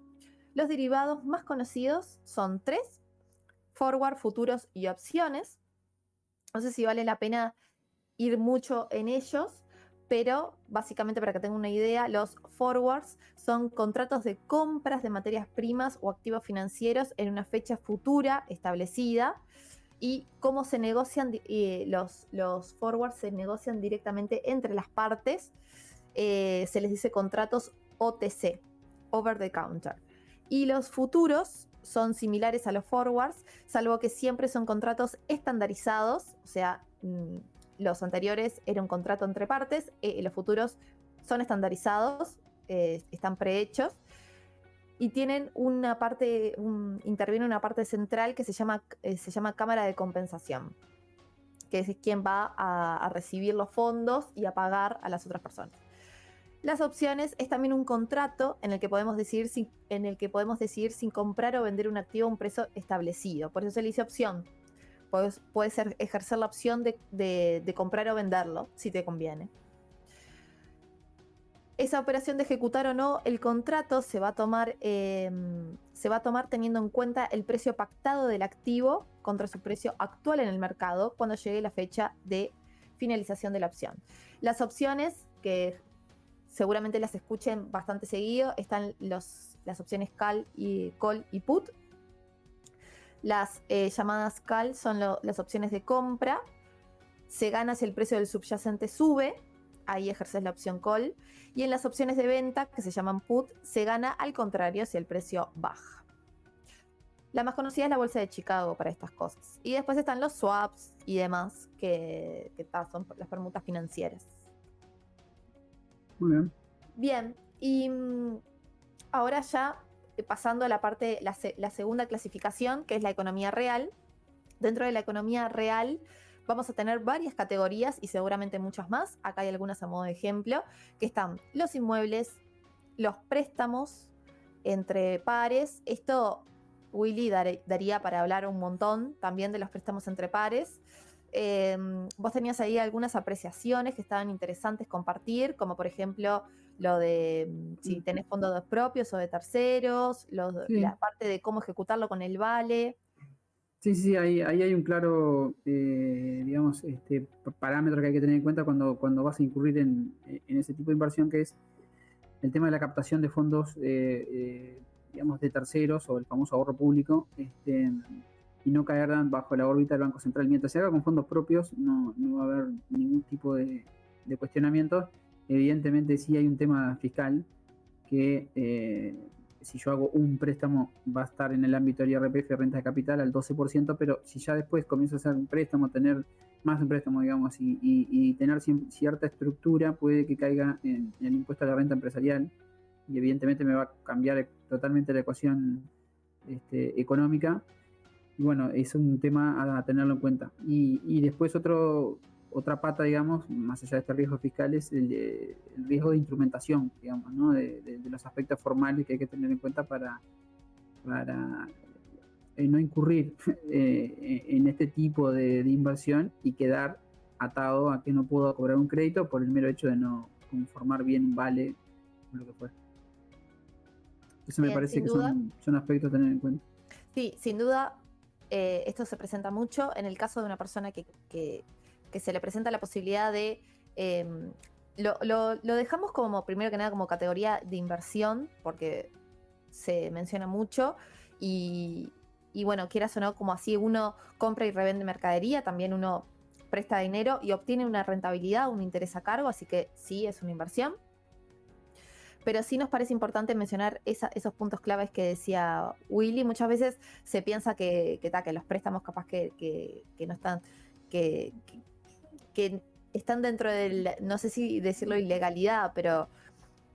Los derivados más conocidos son 3: forward, futuros y opciones. No sé si vale la pena ir mucho en ellos, pero básicamente, para que tengan una idea, los forwards son contratos de compras de materias primas o activos financieros en una fecha futura establecida. Y cómo se negocian, los forwards se negocian directamente entre las partes. Se les dice contratos OTC, over the counter. Y los futuros son similares a los forwards, salvo que siempre son contratos estandarizados, o sea, los anteriores era un contrato entre partes, los futuros son estandarizados, están prehechos, y tienen una parte, interviene una parte central que se llama cámara de compensación, que es quien va a recibir los fondos y a pagar a las otras personas. Las opciones es también un contrato en el que podemos decidir sin comprar o vender un activo a un precio establecido. Por eso se le dice opción. Puedes ejercer la opción de comprar o venderlo, si te conviene. Esa operación de ejecutar o no el contrato se va a tomar teniendo en cuenta el precio pactado del activo contra su precio actual en el mercado cuando llegue la fecha de finalización de la opción. Las opciones, que seguramente las escuchen bastante seguido, están las opciones call y put. Las llamadas call son las opciones de compra. Se gana si el precio del subyacente sube, ahí ejerces la opción call. Y en las opciones de venta, que se llaman put, se gana al contrario si el precio baja. La más conocida es la bolsa de Chicago para estas cosas. Y después están los swaps y demás, que son las permutas financieras. Muy bien. Bien, y ahora ya pasando a la segunda clasificación, que es la economía real. Dentro de la economía real vamos a tener varias categorías y seguramente muchas más. Acá hay algunas a modo de ejemplo, que están los inmuebles, los préstamos entre pares. Esto, Willy, daría para hablar un montón también de los préstamos entre pares. Vos tenías ahí algunas apreciaciones que estaban interesantes compartir, como por ejemplo lo de si tenés fondos propios o de terceros, Sí. la parte de cómo ejecutarlo con el vale. Sí, ahí hay un claro, digamos, parámetro que hay que tener en cuenta cuando vas a incurrir en ese tipo de inversión, que es el tema de la captación de fondos, digamos, de terceros o el famoso ahorro público, y no caer bajo la órbita del Banco Central. Mientras se haga con fondos propios, no va a haber ningún tipo de cuestionamiento. Evidentemente sí hay un tema fiscal que si yo hago un préstamo va a estar en el ámbito del IRPF, renta de capital, al 12%, pero si ya después comienzo a hacer un préstamo, tener más de un préstamo, digamos, y tener cierta estructura, puede que caiga en el impuesto a la renta empresarial, y evidentemente me va a cambiar totalmente la ecuación económica. Y bueno, es un tema a tenerlo en cuenta. Y después otra pata, digamos, más allá de este riesgo fiscal, es el riesgo de instrumentación, digamos, ¿no? De los aspectos formales que hay que tener en cuenta para no incurrir en este tipo de inversión y quedar atado a que no puedo cobrar un crédito por el mero hecho de no conformar bien un vale o lo que fuera. Eso me parece que son aspectos a tener en cuenta. Sí, sin duda, esto se presenta mucho en el caso de una persona que se le presenta la posibilidad de... lo dejamos como, primero que nada, como categoría de inversión, porque se menciona mucho, y bueno, quieras o no, como así uno compra y revende mercadería, también uno presta dinero y obtiene una rentabilidad, un interés a cargo, así que sí, es una inversión. Pero sí nos parece importante mencionar esos puntos claves que decía Willy. Muchas veces se piensa que los préstamos capaz que no están, que, que están dentro del, no sé si decirlo ilegalidad, pero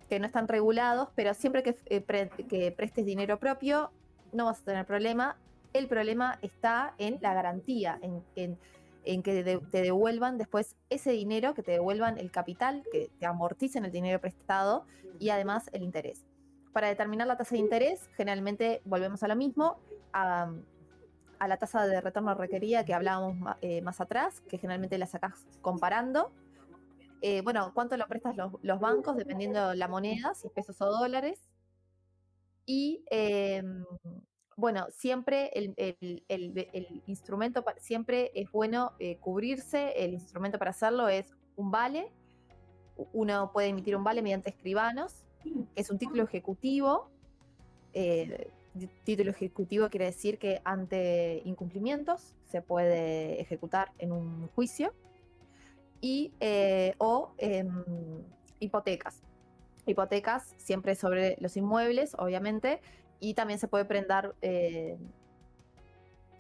que no están regulados, pero siempre que prestes dinero propio no vas a tener problema. El problema está en la garantía, en que te devuelvan después ese dinero, que te devuelvan el capital, que te amorticen el dinero prestado y además el interés. Para determinar la tasa de interés, generalmente volvemos a lo mismo, a la tasa de retorno requerida que hablábamos más atrás, que generalmente la sacás comparando. Bueno, cuánto lo prestas los bancos, dependiendo de la moneda, si es pesos o dólares. Y bueno, siempre el instrumento, siempre es bueno cubrirse. El instrumento para hacerlo es un vale. Uno puede emitir un vale mediante escribanos, que es un título ejecutivo. Título ejecutivo quiere decir que ante incumplimientos se puede ejecutar en un juicio. Y, o hipotecas. Hipotecas siempre sobre los inmuebles, obviamente, y también se puede prendar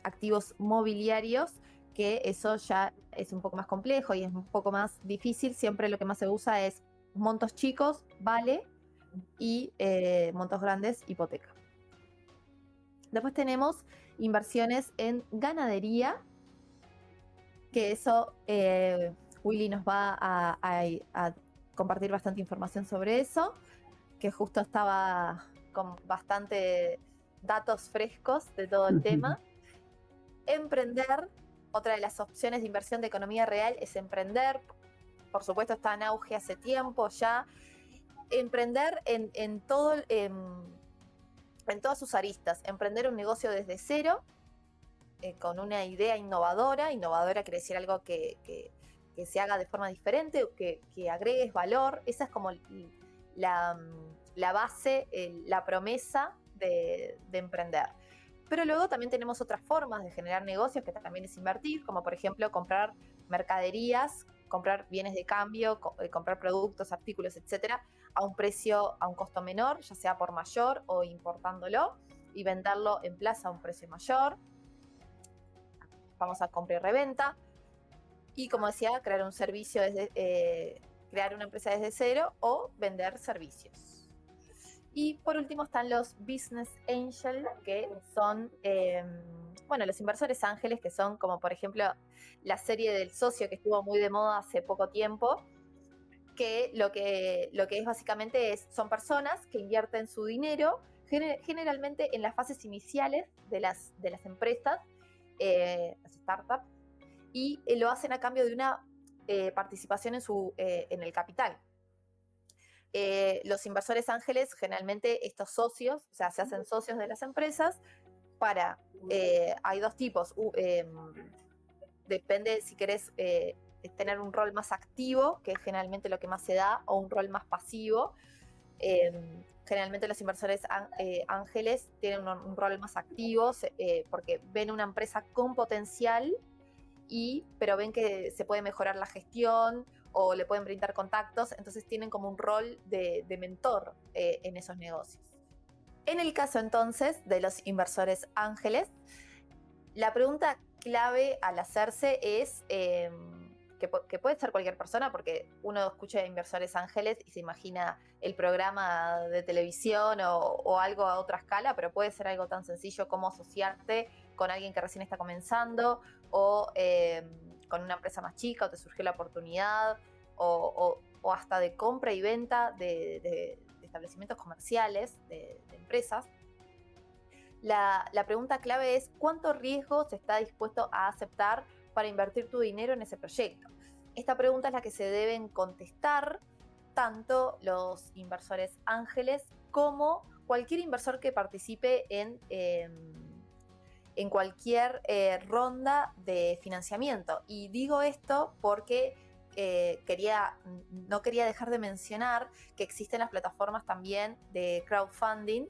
activos mobiliarios, que eso ya es un poco más complejo y es un poco más difícil. Siempre lo que más se usa es montos chicos, vale, y montos grandes, hipoteca. Después tenemos inversiones en ganadería, que eso Willy nos va a compartir bastante información sobre eso, que justo estaba con bastante datos frescos de todo el tema. Emprender, otra de las opciones de inversión de economía real es emprender. Por supuesto está en auge hace tiempo ya. Emprender en todas sus aristas. Emprender un negocio desde cero, con una idea innovadora. Innovadora quiere decir algo que se haga de forma diferente, o que agregues valor. Esa es como la base, la promesa de emprender. Pero luego también tenemos otras formas de generar negocios, que también es invertir, como por ejemplo comprar mercaderías, comprar bienes de cambio, comprar productos, artículos, etcétera, a un costo menor, ya sea por mayor o importándolo, y venderlo en plaza a un precio mayor. Vamos a compra y reventa. Y como decía, crear un servicio crear una empresa desde cero o vender servicios. Y por último están los business angel, que son los inversores ángeles, que son como por ejemplo la serie del socio, que estuvo muy de moda hace poco tiempo, que lo que es básicamente son personas que invierten su dinero generalmente en las fases iniciales de las empresas, las startups, y lo hacen a cambio de una participación en el capital. Los inversores ángeles, generalmente estos socios, o sea, se hacen socios de las empresas hay dos tipos. Depende si querés tener un rol más activo, que es generalmente lo que más se da, o un rol más pasivo. Generalmente los inversores ángeles tienen un rol más activo, porque ven una empresa con potencial, pero ven que se puede mejorar la gestión o le pueden brindar contactos, entonces tienen como un rol de mentor en esos negocios. En el caso entonces de los inversores ángeles, la pregunta clave al hacerse es, que puede ser cualquier persona, porque uno escucha inversores ángeles y se imagina el programa de televisión o algo a otra escala, pero puede ser algo tan sencillo como asociarte con alguien que recién está comenzando, o con una empresa más chica, o te surgió la oportunidad, o hasta de compra y venta de establecimientos comerciales, de empresas. La pregunta clave es: ¿cuánto riesgo se está dispuesto a aceptar para invertir tu dinero en ese proyecto? Esta pregunta es la que se deben contestar tanto los inversores ángeles como cualquier inversor que participe en cualquier ronda de financiamiento. Y digo esto porque no quería dejar de mencionar que existen las plataformas también de crowdfunding,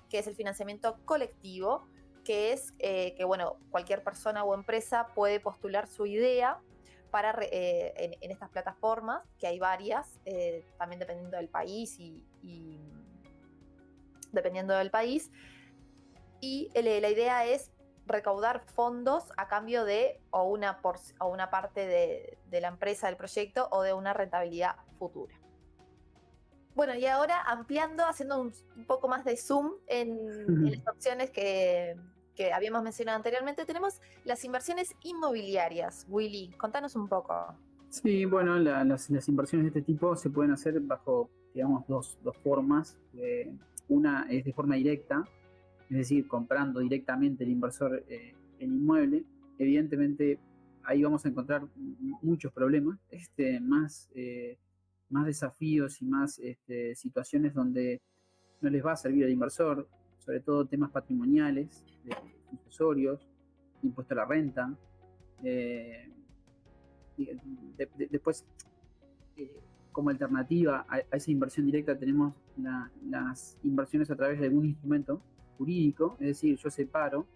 que es el financiamiento colectivo, que es que cualquier persona o empresa puede postular su idea en estas plataformas, que hay varias, también dependiendo del país y dependiendo del país. Y la idea es recaudar fondos a cambio de o una parte de la empresa, del proyecto, o de una rentabilidad futura. Bueno, y ahora ampliando, haciendo un poco más de zoom en las opciones que habíamos mencionado anteriormente, tenemos las inversiones inmobiliarias. Willy, contanos un poco. Sí, bueno, las inversiones de este tipo se pueden hacer bajo, digamos, dos formas. Una es de forma directa, es decir, comprando directamente el inversor el inmueble. Evidentemente, ahí vamos a encontrar muchos problemas, más desafíos y más situaciones donde no les va a servir al inversor, sobre todo temas patrimoniales, sucesorios, impuesto a la renta. Después, como alternativa a esa inversión directa, tenemos las inversiones a través de algún instrumento jurídico, es decir, yo separo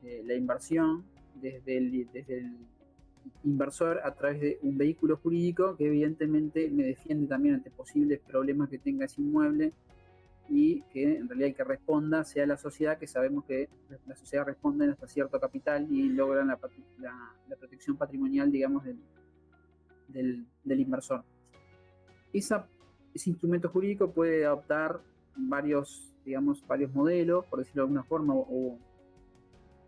la inversión desde el inversor a través de un vehículo jurídico que evidentemente me defiende también ante posibles problemas que tenga ese inmueble, y que en realidad el que responda sea la sociedad, que sabemos que la sociedad responde hasta cierto capital y logran la protección patrimonial, digamos, del inversor. Ese instrumento jurídico puede adoptar varios modelos, por decirlo de alguna forma, o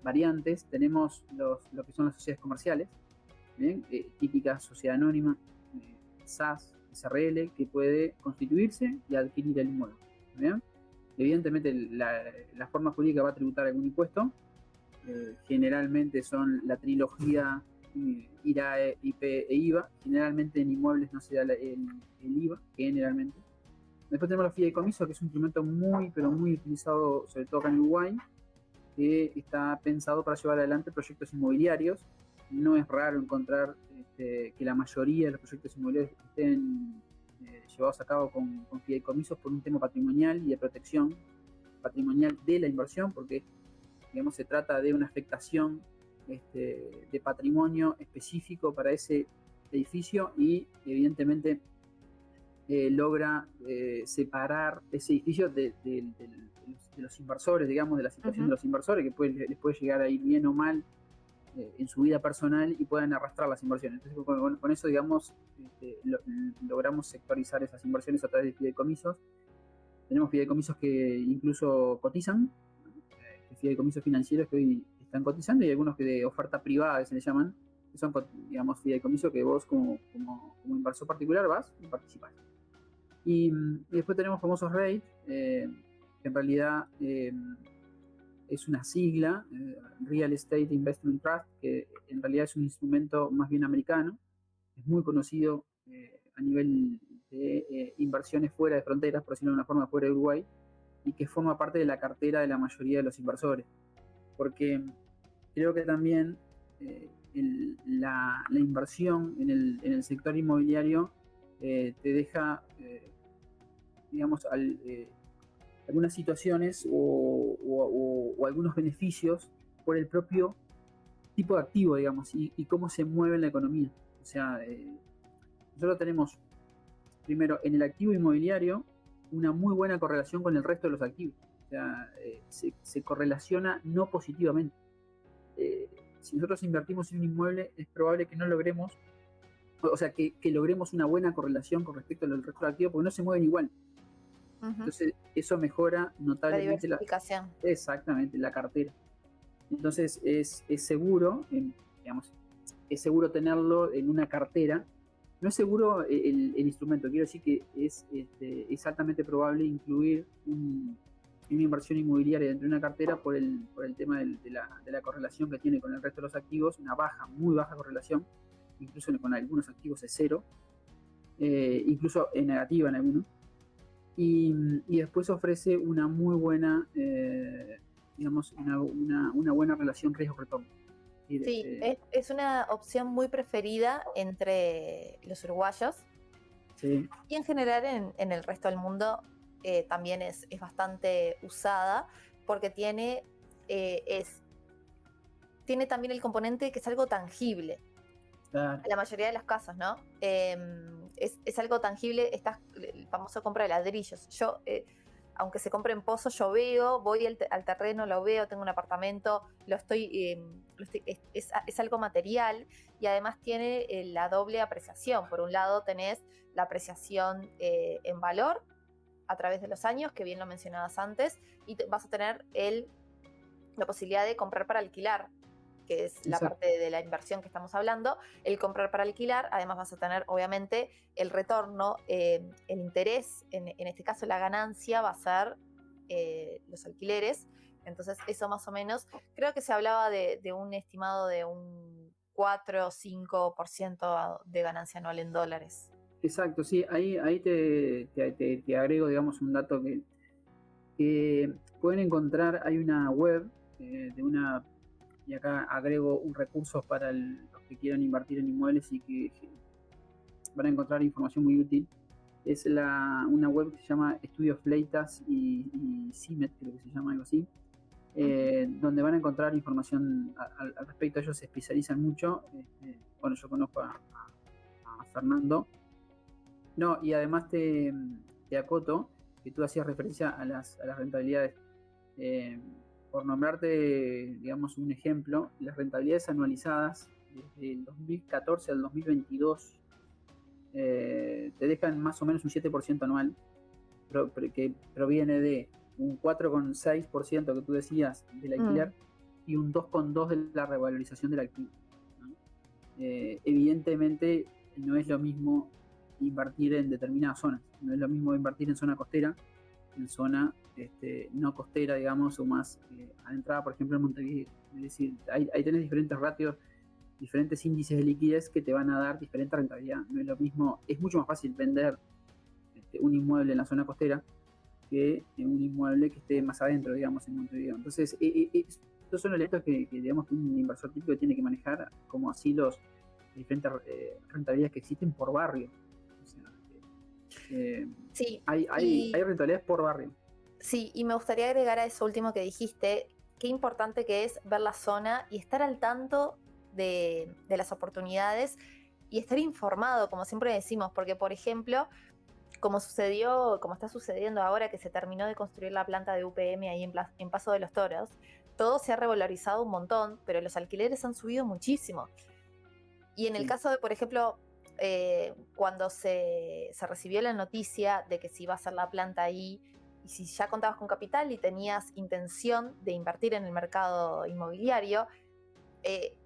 variantes. Tenemos lo que son las sociedades comerciales, típica sociedad anónima, SAS, SRL, que puede constituirse y adquirir el inmueble. ¿Bien? Evidentemente la forma jurídica va a tributar algún impuesto. Generalmente son la trilogía IRAE, IP e IVA. Generalmente en inmuebles no se da el IVA, generalmente. Después tenemos los fideicomisos, que es un instrumento muy, pero muy utilizado, sobre todo acá en Uruguay, que está pensado para llevar adelante proyectos inmobiliarios. No es raro encontrar que la mayoría de los proyectos inmobiliarios estén llevados a cabo con fideicomisos por un tema patrimonial y de protección patrimonial de la inversión, porque, digamos, se trata de una afectación de patrimonio específico para ese edificio, y evidentemente logra separar ese edificio de los inversores, digamos, de la situación de los inversores, que les puede llegar a ir bien o mal en su vida personal y puedan arrastrar las inversiones. Entonces, con eso, digamos, logramos sectorizar esas inversiones a través de fideicomisos. Tenemos fideicomisos que incluso cotizan, fideicomisos financieros que hoy están cotizando, y algunos que de oferta privada, que se les llaman, que son, digamos, fideicomisos que vos como inversor particular vas y participás. Y después tenemos famosos REIT, que en realidad es una sigla, Real Estate Investment Trust, que en realidad es un instrumento más bien americano, es muy conocido a nivel de inversiones fuera de fronteras, por decirlo de una forma, fuera de Uruguay, y que forma parte de la cartera de la mayoría de los inversores. Porque creo que también la inversión en el sector inmobiliario te deja, digamos, algunas situaciones o algunos beneficios por el propio tipo de activo, digamos, y cómo se mueve en la economía. O sea, nosotros tenemos, primero, en el activo inmobiliario, una muy buena correlación con el resto de los activos. O sea, se correlaciona no positivamente. Si nosotros invertimos en un inmueble, es probable que no logremos, o sea, que logremos una buena correlación con respecto al resto de activos, porque no se mueven igual. Entonces, eso mejora notablemente la diversificación. Exactamente, la cartera. Entonces, es seguro, digamos, es seguro tenerlo en una cartera. No es seguro el instrumento, quiero decir que es altamente probable incluir una inversión inmobiliaria dentro de una cartera por el tema de la correlación que tiene con el resto de los activos, una muy baja correlación, incluso con algunos activos es cero, incluso en negativa en algunos. Y después ofrece una muy buena, digamos, una buena relación riesgo-retorno. Sí, es una opción muy preferida entre los uruguayos. Sí. Y en general en el resto del mundo también es bastante usada, porque tiene también el componente que es algo tangible. Claro. la mayoría de los casos, ¿no? Es algo tangible, el famoso compra de ladrillos. Yo, aunque se compre en pozo, yo veo, voy al terreno, lo veo, tengo un apartamento, es algo material y además tiene la doble apreciación. Por un lado tenés la apreciación en valor a través de los años, que bien lo mencionabas antes, y vas a tener la posibilidad de comprar para alquilar, que es la Exacto. parte de la inversión que estamos hablando. El comprar para alquilar, además vas a tener obviamente el retorno, el interés, en este caso la ganancia va a ser los alquileres. Entonces eso más o menos, creo que se hablaba de un estimado de un 4 o 5% de ganancia anual en dólares. Exacto, sí, ahí te agrego, digamos, un dato que pueden encontrar, hay una web de una, y acá agrego un recurso para los que quieran invertir en inmuebles y que van a encontrar información muy útil. Es una web que se llama Estudios Fleitas y CIMET, creo que se llama algo así, donde van a encontrar información al respecto. Ellos se especializan mucho. Bueno, yo conozco a Fernando. No, y además te acoto que tú hacías referencia a las rentabilidades. Eh, por nombrarte, digamos, un ejemplo, las rentabilidades anualizadas desde el 2014 al 2022 te dejan más o menos un 7% anual, que proviene de un 4,6% que tú decías del alquiler y un 2,2% de la revalorización del activo, ¿no? Evidentemente no es lo mismo invertir en determinadas zonas, no es lo mismo invertir en zona costera, en zona no costera, digamos, o más adentrada, por ejemplo en Montevideo. Es decir, ahí tenés diferentes ratios, diferentes índices de liquidez que te van a dar diferente rentabilidad. No es lo mismo, es mucho más fácil vender un inmueble en la zona costera que un inmueble que esté más adentro, digamos, en Montevideo. Entonces, estos son elementos que, digamos, que un inversor típico tiene que manejar, como así los diferentes rentabilidades que existen por barrio. O sea, Sí, hay rentabilidades por barrio. sí, y me gustaría agregar a eso último que dijiste, qué importante que es ver la zona y estar al tanto de las oportunidades y estar informado, como siempre decimos, porque por ejemplo, como está sucediendo ahora que se terminó de construir la planta de UPM ahí en Paso de los Toros, todo se ha revalorizado un montón, pero los alquileres han subido muchísimo. Y en el caso de, por ejemplo, cuando se recibió la noticia de que se iba a hacer la planta ahí, y si ya contabas con capital y tenías intención de invertir en el mercado inmobiliario,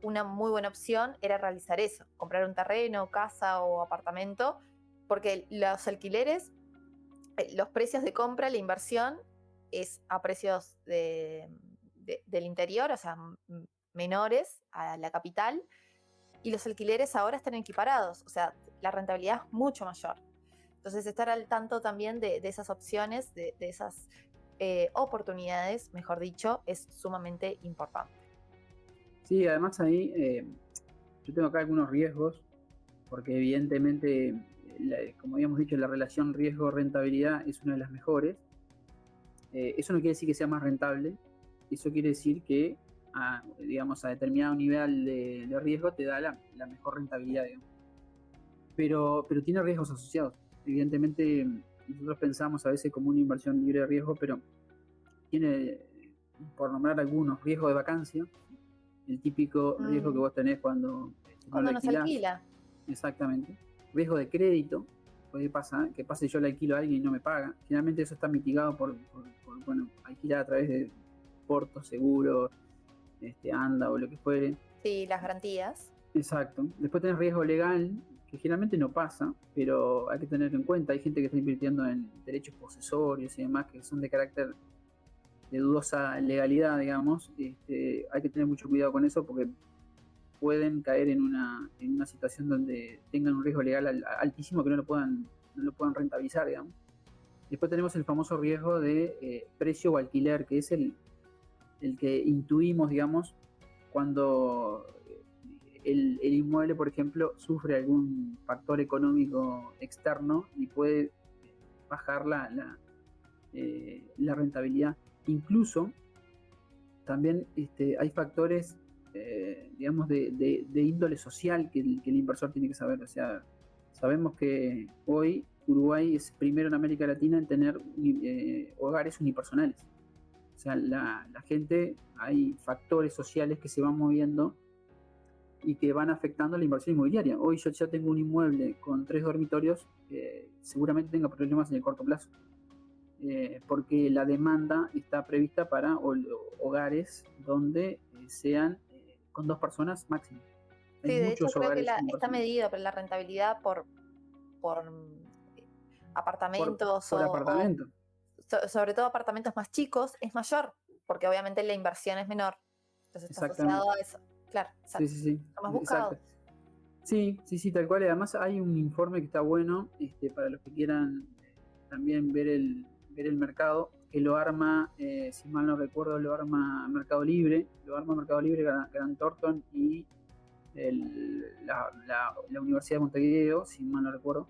una muy buena opción era realizar eso, comprar un terreno, casa o apartamento, porque los alquileres, los precios de compra, la inversión es a precios del interior, o sea, menores a la capital, y los alquileres ahora están equiparados, o sea, la rentabilidad es mucho mayor. Entonces, estar al tanto también de esas opciones, de esas oportunidades, mejor dicho, es sumamente importante. Sí, además ahí yo tengo acá algunos riesgos, porque evidentemente, como habíamos dicho, la relación riesgo-rentabilidad es una de las mejores. Eso no quiere decir que sea más rentable, eso quiere decir que digamos, a determinado nivel de riesgo te da la mejor rentabilidad, digamos. Pero tiene riesgos asociados. Evidentemente, nosotros pensamos a veces como una inversión libre de riesgo, pero tiene, por nombrar algunos, riesgo de vacancia, el típico riesgo que vos tenés cuando no lo Cuando nos alquilás. alquila. Exactamente. Riesgo de crédito, puede pasar, que pase yo le alquilo a alguien y no me paga. Generalmente eso está mitigado por bueno, alquilar a través de portos, seguros, ANDA o lo que fuere. Sí, las garantías. Exacto. Después tenés riesgo legal, que generalmente no pasa, pero hay que tener en cuenta. Hay gente que está invirtiendo en derechos posesorios y demás que son de carácter de dudosa legalidad, digamos. Hay que tener mucho cuidado con eso porque pueden caer en una situación donde tengan un riesgo legal altísimo que no lo puedan rentabilizar, digamos. Después tenemos el famoso riesgo de precio o alquiler, que es el que intuimos, digamos, cuando el inmueble, por ejemplo, sufre algún factor económico externo y puede bajar la rentabilidad. Incluso también hay factores digamos, de índole social que el inversor tiene que saber. O sea, sabemos que hoy Uruguay es primero en América Latina en tener hogares unipersonales. O sea, la gente, hay factores sociales que se van moviendo y que van afectando la inversión inmobiliaria. Hoy yo ya tengo un inmueble con 3 dormitorios, seguramente tenga problemas en el corto plazo, porque la demanda está prevista para hogares donde sean con 2 personas máximo. Hay Sí, de hecho muchos creo que hogares está unipersonales. medido, pero la rentabilidad por apartamentos Por apartamento. sobre todo apartamentos más chicos es mayor, porque obviamente la inversión es menor. Entonces está Exactamente. asociado a eso. Claro, Sí, exacto. sí, sí. Está más Exacto. buscado. Sí, sí, sí, tal cual. Además hay un informe que está bueno, para los que quieran también ver el mercado, que lo arma, si mal no recuerdo, lo arma Mercado Libre, Grant Thornton y la Universidad de Montevideo, si mal no recuerdo,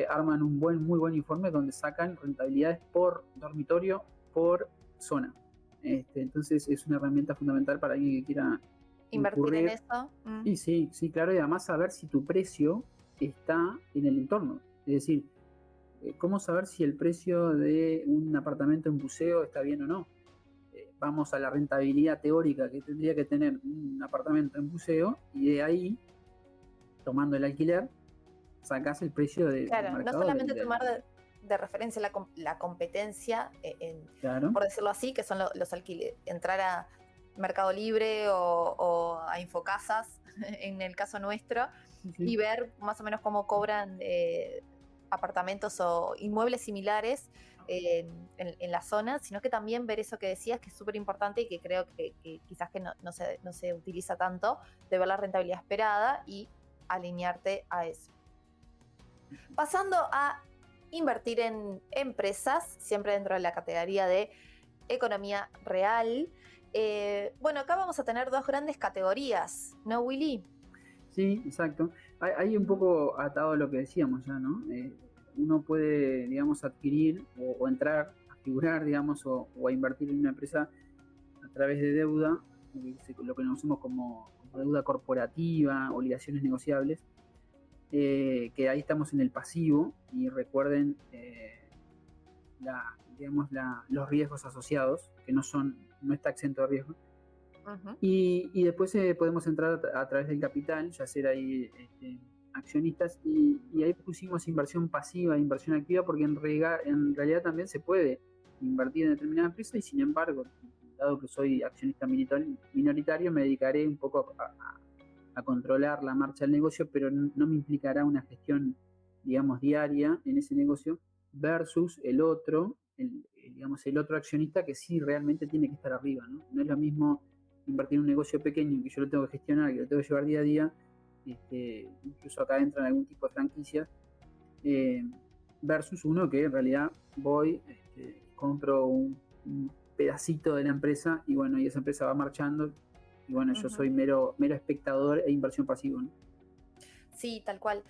arman un muy buen informe donde sacan rentabilidades por dormitorio, por zona. Entonces es una herramienta fundamental para alguien que quiera Invertir en incurrir. eso. Y sí, sí, claro, y además saber si tu precio está en el entorno. Es decir, ¿cómo saber si el precio de un apartamento en buceo está bien o no? Vamos a la rentabilidad teórica que tendría que tener un apartamento en buceo y de ahí, tomando el alquiler, sacás el precio del Claro, no mercado solamente tomar de referencia la competencia, Claro. por decirlo así, que son los alquileres, entrar a Mercado Libre o a Infocasas, en el caso nuestro, Sí, sí. y ver más o menos cómo cobran apartamentos o inmuebles similares en la zona, sino que también ver eso que decías, que es súper importante y que creo que quizás que no se utiliza tanto, de ver la rentabilidad esperada y alinearte a eso. Pasando a invertir en empresas, siempre dentro de la categoría de economía real. Bueno, acá vamos a tener 2 grandes categorías, ¿no, Willy? Sí, exacto. Hay un poco atado a lo que decíamos ya, ¿no? Uno puede, digamos, adquirir o entrar a figurar, digamos, o a invertir en una empresa a través de deuda, lo que conocemos como deuda corporativa, obligaciones negociables, que ahí estamos en el pasivo y recuerden los riesgos asociados, que no está exento de riesgo. Uh-huh. Y después podemos entrar a través del capital, ya ser ahí accionistas, y ahí pusimos inversión pasiva e inversión activa, porque en realidad también se puede invertir en determinada empresa, y sin embargo, dado que soy accionista minoritario, me dedicaré un poco a controlar la marcha del negocio, pero no me implicará una gestión, digamos, diaria en ese negocio, versus el otro, digamos, el otro accionista que sí realmente tiene que estar arriba, ¿no? No es lo mismo invertir en un negocio pequeño que yo lo tengo que gestionar, que lo tengo que llevar día a día, incluso acá entran algún tipo de franquicias, versus uno que en realidad voy, compro un pedacito de la empresa y bueno, y esa empresa va marchando y bueno, yo soy mero espectador e inversión pasiva, ¿no? Sí, tal cual.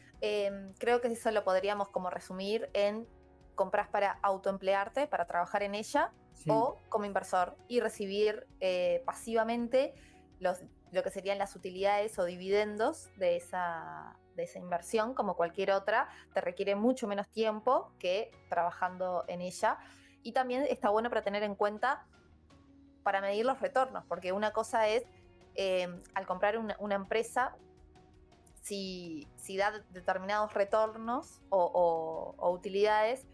Creo que eso lo podríamos como resumir en compras para autoemplearte, para trabajar en ella, Sí. o como inversor y recibir pasivamente lo que serían las utilidades o dividendos de esa inversión, como cualquier otra. Te requiere mucho menos tiempo que trabajando en ella. Y también está bueno para tener en cuenta para medir los retornos, porque una cosa es al comprar una empresa, si da determinados retornos o utilidades,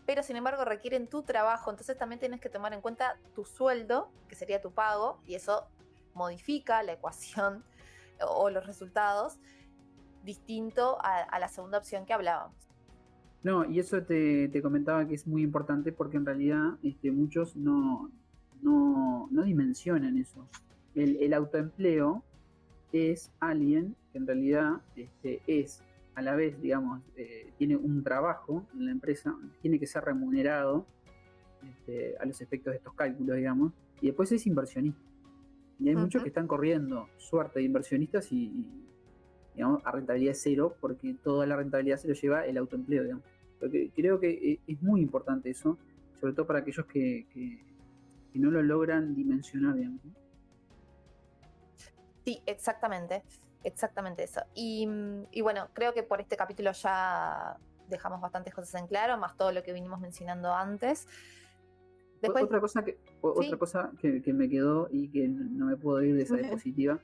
pero sin embargo requieren tu trabajo, entonces también tienes que tomar en cuenta tu sueldo, que sería tu pago, y eso modifica la ecuación o los resultados, distinto a la segunda opción que hablábamos. No, y eso te comentaba que es muy importante porque en realidad muchos no dimensionan eso. El autoempleo es alguien que en realidad es a la vez, digamos, tiene un trabajo en la empresa, tiene que ser remunerado a los efectos de estos cálculos, digamos, y después es inversionista. Y hay muchos que están corriendo suerte de inversionistas y digamos, a rentabilidad cero, porque toda la rentabilidad se lo lleva el autoempleo, digamos. Porque creo que es muy importante eso, sobre todo para aquellos que no lo logran dimensionar, digamos. Sí, exactamente, exactamente eso. Y bueno, creo que por este capítulo ya dejamos bastantes cosas en claro, más todo lo que vinimos mencionando antes. Después, Otra sí. cosa que me quedó y que no me puedo ir de esa diapositiva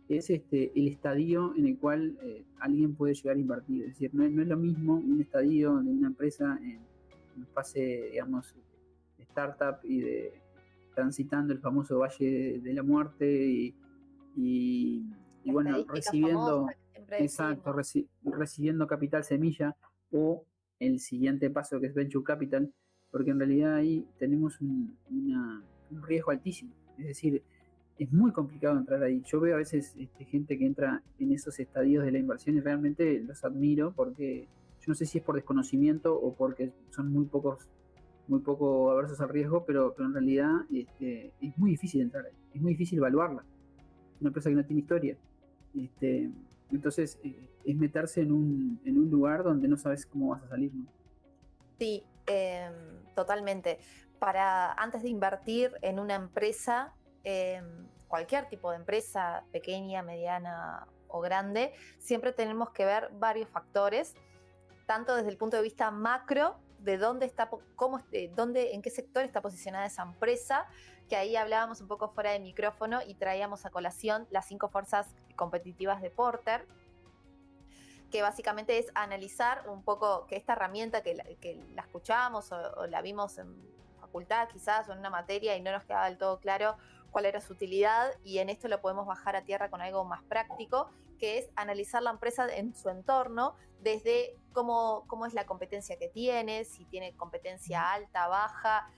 es el estadio en el cual alguien puede llegar a invertir. Es decir, no es lo mismo un estadio de una empresa en fase, digamos, de startup y de transitando el famoso Valle de la Muerte y, y bueno, Estadística famosa recibiendo, que siempre exacto, decimos. recibiendo capital semilla o el siguiente paso que es Venture Capital, porque en realidad ahí tenemos un riesgo altísimo. Es decir, es muy complicado entrar ahí. Yo veo a veces gente que entra en esos estadios de la inversión y realmente los admiro porque yo no sé si es por desconocimiento o porque son muy poco aversos al riesgo, pero en realidad es muy difícil entrar ahí, es muy difícil evaluarla. Una empresa que no tiene historia. Este, entonces es meterse en un lugar donde no sabes cómo vas a salir, ¿no? Sí, totalmente. Antes de invertir en una empresa, cualquier tipo de empresa, pequeña, mediana o grande, siempre tenemos que ver varios factores, tanto desde el punto de vista macro, de dónde está, en qué sector está posicionada esa empresa, que ahí hablábamos un poco fuera de micrófono y traíamos a colación las 5 fuerzas competitivas de Porter, que básicamente es analizar un poco que esta herramienta que la escuchábamos o la vimos en facultad quizás o en una materia y no nos quedaba del todo claro cuál era su utilidad, y en esto lo podemos bajar a tierra con algo más práctico, que es analizar la empresa en su entorno, desde cómo es la competencia que tiene, si tiene competencia alta, baja,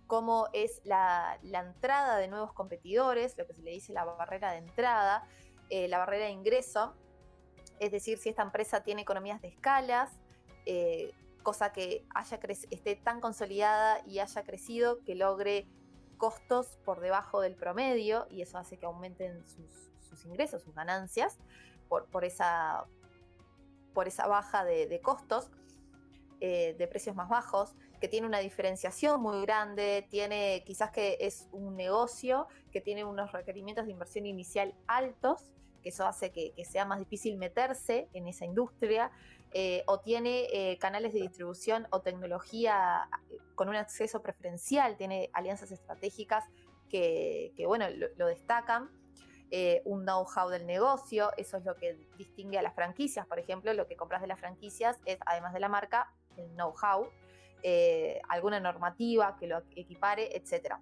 cómo es la entrada de nuevos competidores, lo que se le dice la barrera de entrada, la barrera de ingreso. Es decir, si esta empresa tiene economías de escalas, cosa que esté tan consolidada y haya crecido que logre costos por debajo del promedio, y eso hace que aumenten sus ingresos, sus ganancias, por esa baja de costos, de precios más bajos, que tiene una diferenciación muy grande, tiene quizás que es un negocio que tiene unos requerimientos de inversión inicial altos, que eso hace que sea más difícil meterse en esa industria, o tiene canales de distribución o tecnología con un acceso preferencial, tiene alianzas estratégicas que bueno, lo destacan. Un know-how del negocio, eso es lo que distingue a las franquicias, por ejemplo, lo que compras de las franquicias es, además de la marca, el know-how, alguna normativa que lo equipare, etcétera.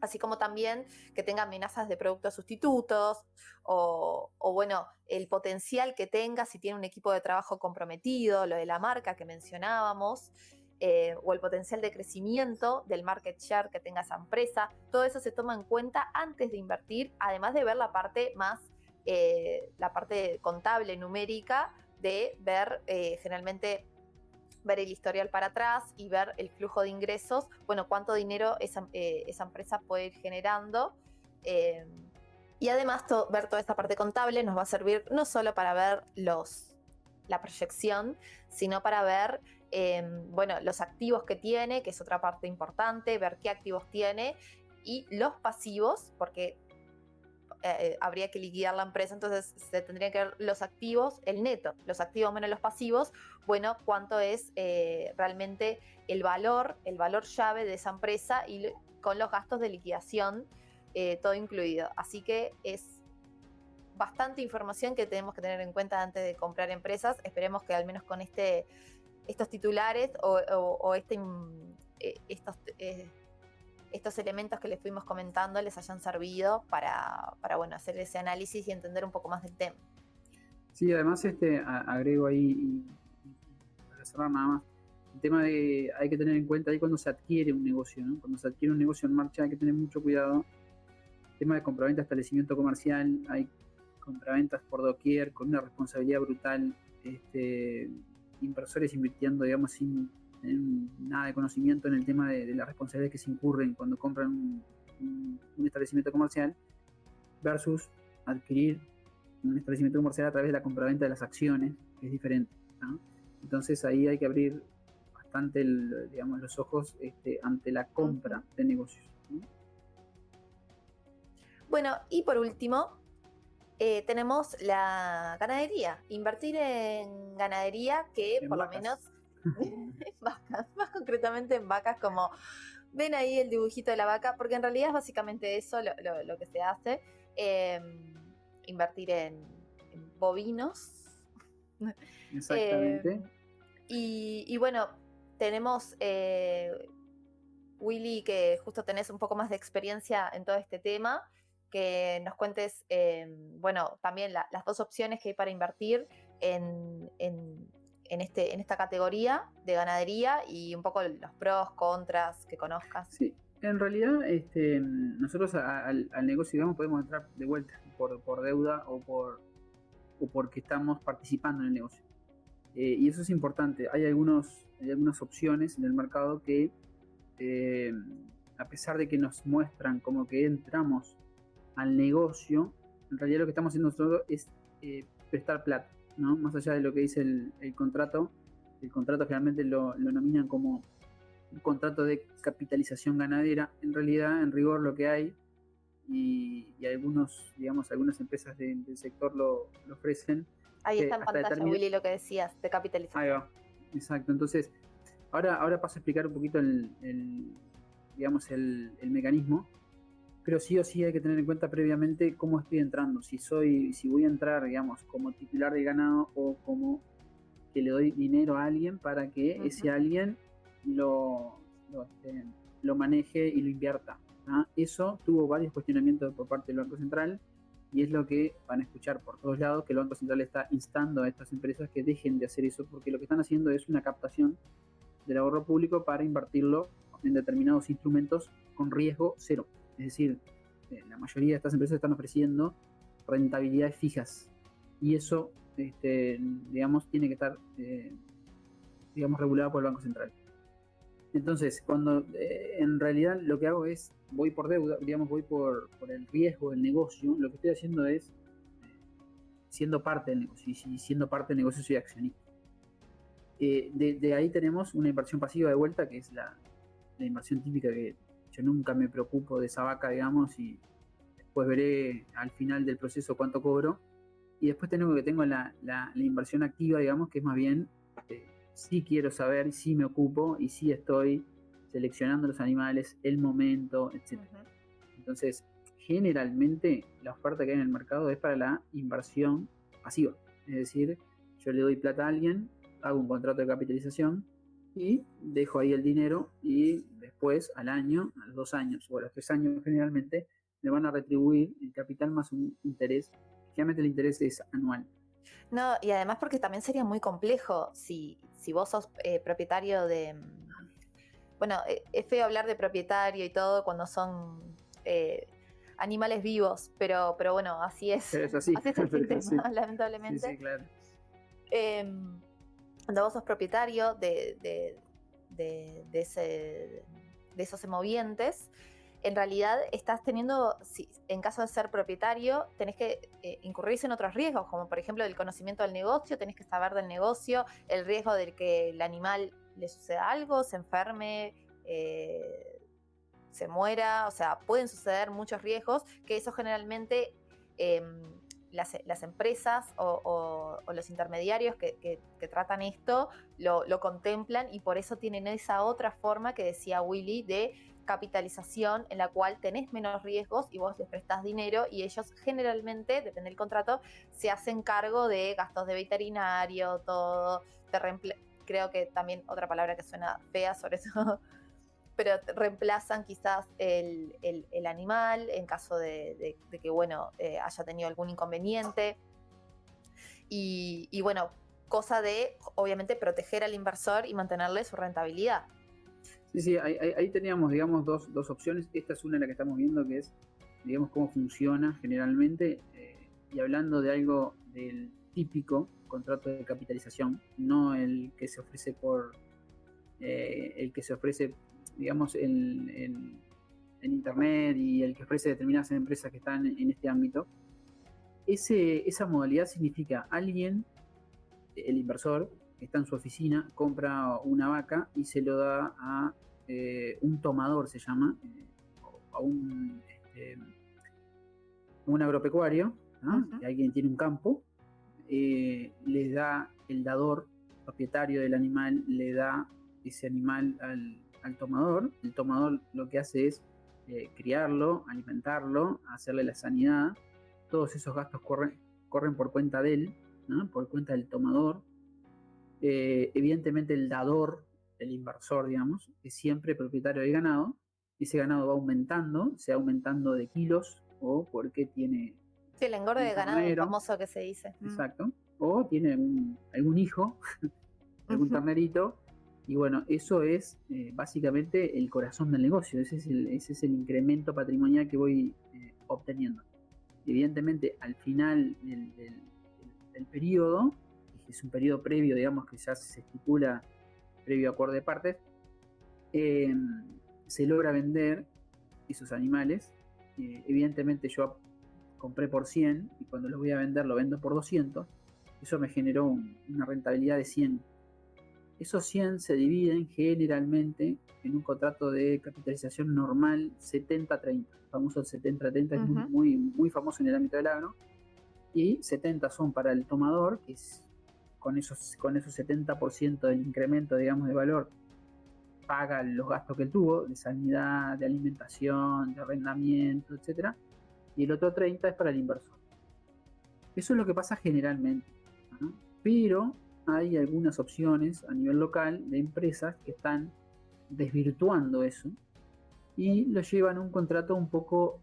Así como también que tenga amenazas de productos sustitutos o bueno, el potencial que tenga si tiene un equipo de trabajo comprometido, lo de la marca que mencionábamos, o el potencial de crecimiento del market share que tenga esa empresa. Todo eso se toma en cuenta antes de invertir, además de ver la parte más, la parte contable, numérica, de ver generalmente ver el historial para atrás y ver el flujo de ingresos, bueno, cuánto dinero esa empresa puede ir generando. eh, y además ver toda esta parte contable nos va a servir no solo para ver la proyección, sino para ver bueno, los activos que tiene, que es otra parte importante, ver qué activos tiene, y los pasivos, porque habría que liquidar la empresa, entonces se tendrían que ver los activos, el neto, los activos menos los pasivos, bueno, cuánto es realmente el valor llave de esa empresa, y con los gastos de liquidación, todo incluido. Así que es bastante información que tenemos que tener en cuenta antes de comprar empresas. Esperemos que al menos con estos titulares o estos elementos que les fuimos comentando les hayan servido para bueno, hacer ese análisis y entender un poco más del tema. Sí, además agrego ahí, para cerrar nada más, el tema de hay que tener en cuenta ahí cuando se adquiere un negocio, ¿no? Cuando se adquiere un negocio en marcha hay que tener mucho cuidado. El tema de compraventa, establecimiento comercial, hay compraventas por doquier con una responsabilidad brutal, inversores invirtiendo, digamos, sin tener nada de conocimiento en el tema de las responsabilidades que se incurren cuando compran un establecimiento comercial versus adquirir un establecimiento comercial a través de la compraventa de las acciones, que es diferente, ¿no? Entonces ahí hay que abrir bastante digamos, los ojos ante la compra de negocios, ¿no? Bueno, y por último, tenemos la ganadería. Invertir en ganadería que En por lo vacas. menos en vacas, más concretamente en vacas, como ven ahí el dibujito de la vaca, porque en realidad es básicamente eso lo que se hace. eh, Invertir en bovinos. Eh, Exactamente. y bueno, tenemos Willy, que justo tenés un poco más de experiencia en todo este tema, que nos cuentes, bueno, también las dos opciones que hay para invertir en esta categoría de ganadería y un poco los pros, contras, que conozcas. Sí, en realidad nosotros al negocio, digamos, podemos entrar de vuelta por deuda o porque estamos participando en el negocio. Y eso es importante. Hay algunas opciones en el mercado que, eh, a pesar de que nos muestran como que entramos al negocio, en realidad lo que estamos haciendo nosotros es prestar plata, ¿no? Más allá de lo que dice el contrato generalmente lo nominan como un contrato de capitalización ganadera. En realidad, en rigor, lo que hay, y algunas empresas del sector lo ofrecen, Ahí que está en hasta pantalla, determina. Willy, lo que decías de Ahí capitalización. va. Exacto. Entonces, ahora paso a explicar un poquito el mecanismo, pero sí o sí hay que tener en cuenta previamente cómo estoy entrando, si voy a entrar, digamos, como titular de ganado o como que le doy dinero a alguien para que ese alguien lo, lo, este, lo maneje y lo invierta. ¿Ah? Eso tuvo varios cuestionamientos por parte del Banco Central y es lo que van a escuchar por todos lados, que el Banco Central está instando a estas empresas que dejen de hacer eso, porque lo que están haciendo es una captación del ahorro público para invertirlo en determinados instrumentos con riesgo cero. Es decir, la mayoría de estas empresas están ofreciendo rentabilidades fijas y eso, digamos, tiene que estar, digamos, regulado por el Banco Central. Entonces, cuando en realidad lo que hago es, voy por deuda, digamos, voy por el riesgo del negocio, lo que estoy haciendo es siendo parte del negocio, y siendo parte del negocio soy accionista. De ahí tenemos una inversión pasiva de vuelta, que es la inversión típica, que yo nunca me preocupo de esa vaca, digamos, y después veré al final del proceso cuánto cobro. Y después tengo la inversión activa, digamos, que es más bien, sí quiero saber, sí me ocupo y sí estoy seleccionando los animales, el momento, etc. Entonces, generalmente la oferta que hay en el mercado es para la inversión pasiva. Es decir, yo le doy plata a alguien, hago un contrato de capitalización y dejo ahí el dinero y después al año, a los 2 años o a los 3 años generalmente, me van a retribuir el capital más un interés. Generalmente el interés es anual. No, y además porque también sería muy complejo si vos sos propietario de... Bueno, es feo hablar de propietario y todo cuando son animales vivos, pero bueno, así es. Pero es así, Así es el pero es así. sistema, Sí, lamentablemente. sí, claro. Cuando vos sos propietario de esos emovientes, en realidad estás teniendo, en caso de ser propietario, tenés que incurrirse en otros riesgos, como por ejemplo el conocimiento del negocio, tenés que saber del negocio, el riesgo de que el animal le suceda algo, se enferme, se muera, o sea, pueden suceder muchos riesgos, que eso generalmente las empresas o los intermediarios que tratan esto lo contemplan y por eso tienen esa otra forma que decía Willy de capitalización en la cual tenés menos riesgos y vos les prestás dinero y ellos generalmente, depende del contrato, se hacen cargo de gastos de veterinario, todo, creo que también otra palabra que suena fea sobre eso, pero reemplazan quizás el animal en caso de que, bueno, haya tenido algún inconveniente. Y bueno, cosa de, obviamente, proteger al inversor y mantenerle su rentabilidad. Sí, sí, ahí teníamos, digamos, dos opciones. Esta es una en la que estamos viendo, que es, digamos, cómo funciona generalmente. Y hablando de algo del típico contrato de capitalización, no el que se ofrece digamos, en internet y el que ofrece determinadas empresas que están en este ámbito. Esa modalidad significa alguien, el inversor, que está en su oficina, compra una vaca y se lo da a un tomador, se llama, a un un agropecuario, ¿no? Ujú. Que alguien tiene un campo, les da el dador, propietario del animal, le da ese animal al tomador. El tomador lo que hace es criarlo, alimentarlo, hacerle la sanidad. Todos esos gastos corren por cuenta de él, ¿no? Por cuenta del tomador. Evidentemente el dador, el inversor, digamos, es siempre propietario del ganado. Ese ganado va aumentando, sea aumentando de kilos o porque tiene Sí, el engorde un de ganado ternero, famoso que se dice. exacto, o tiene algún hijo, algún Ujú. ternerito, y bueno, eso es básicamente el corazón del negocio, ese es el incremento patrimonial que voy obteniendo. Evidentemente, al final del periodo, que es un periodo previo, digamos, que ya se estipula previo acuerdo de partes, eh, se logra vender esos animales. Evidentemente yo compré por 100 y cuando los voy a vender lo vendo por 200. Eso me generó una rentabilidad de 100. Esos 100 se dividen generalmente en un contrato de capitalización normal 70-30. El famoso 70-30 es Ujú. muy famoso en el ámbito del agro. Y 70 son para el tomador, que es con esos 70% del incremento, digamos, de valor, paga los gastos que él tuvo, de sanidad, de alimentación, de arrendamiento, etcétera. Y el otro 30 es para el inversor. Eso es lo que pasa generalmente, ¿no? Pero hay algunas opciones a nivel local de empresas que están desvirtuando eso y lo llevan a un contrato un poco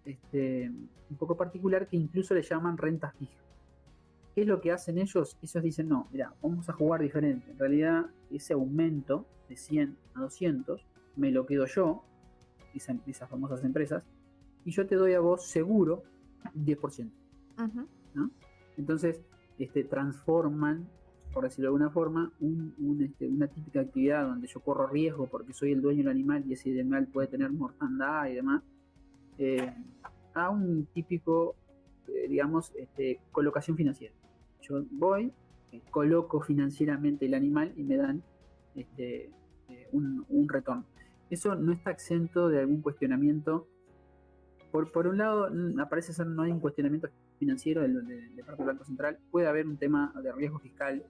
particular que incluso le llaman renta fija. ¿Qué es lo que hacen ellos? Ellos dicen, no, mira, vamos a jugar diferente. En realidad, ese aumento de 100 a 200 me lo quedo yo, esas famosas empresas, y yo te doy a vos seguro 10%. Ujú. ¿No? Entonces, transforman, por decirlo de alguna forma, una típica actividad donde yo corro riesgo porque soy el dueño del animal y ese animal puede tener mortandad y demás, a un típico, digamos, colocación financiera. Yo voy, coloco financieramente el animal y me dan un retorno. Eso no está exento de algún cuestionamiento. Por un lado, aparece ser no hay un cuestionamiento financiero de parte del Banco Central. Puede haber un tema de riesgo fiscal,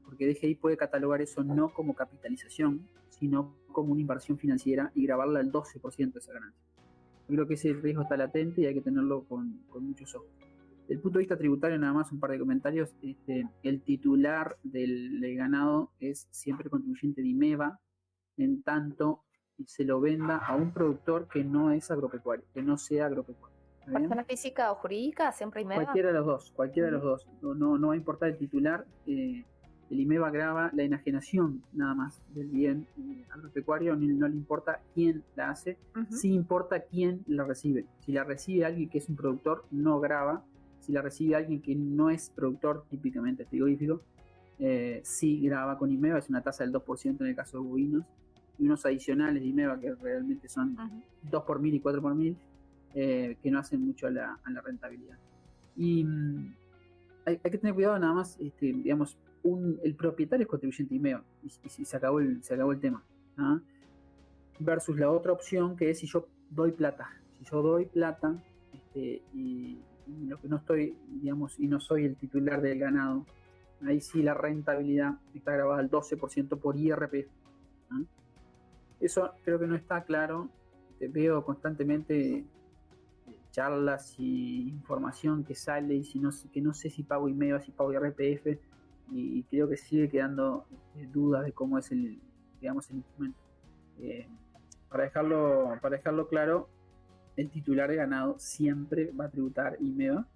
porque DGI puede catalogar eso no como capitalización, sino como una inversión financiera y grabarla al 12% de esa ganancia. Yo creo que ese riesgo está latente y hay que tenerlo con muchos ojos. Desde el punto de vista tributario, nada más un par de comentarios. El titular del ganado es siempre contribuyente de IMEVA, en tanto se lo venda a un productor que no es agropecuario, que no sea agropecuario. ¿Está bien? Persona física o jurídica, siempre IMEVA. Cualquiera de los dos, cualquiera de los Ujú. dos. No va a importar el titular. El IMEVA grava la enajenación nada más del bien agropecuario, no le importa quién la hace, Ujú. sí importa quién la recibe. Si la recibe alguien que es un productor, no grava. Si la recibe alguien que no es productor, típicamente frigorífico, sí grava con IMEVA, es una tasa del 2% en el caso de bovinos, y unos adicionales de IMEVA que realmente son 2 por mil y 4 por mil, que no hacen mucho a la rentabilidad. Y hay que tener cuidado nada más, digamos, el propietario es contribuyente IMEVA y se acabó el tema. ¿Ah? Versus la otra opción que es si yo doy plata. Si yo doy plata y lo que no estoy, digamos, y no soy el titular del ganado, ahí sí la rentabilidad está grabada al 12% por IRPF. ¿Ah? Eso creo que no está claro. Veo constantemente charlas y información que sale y que no sé si pago IMEVA, si pago IRPF, y creo que sigue quedando dudas de cómo es el instrumento. Eh, para dejarlo claro, el titular de ganado siempre va a tributar IMEVA,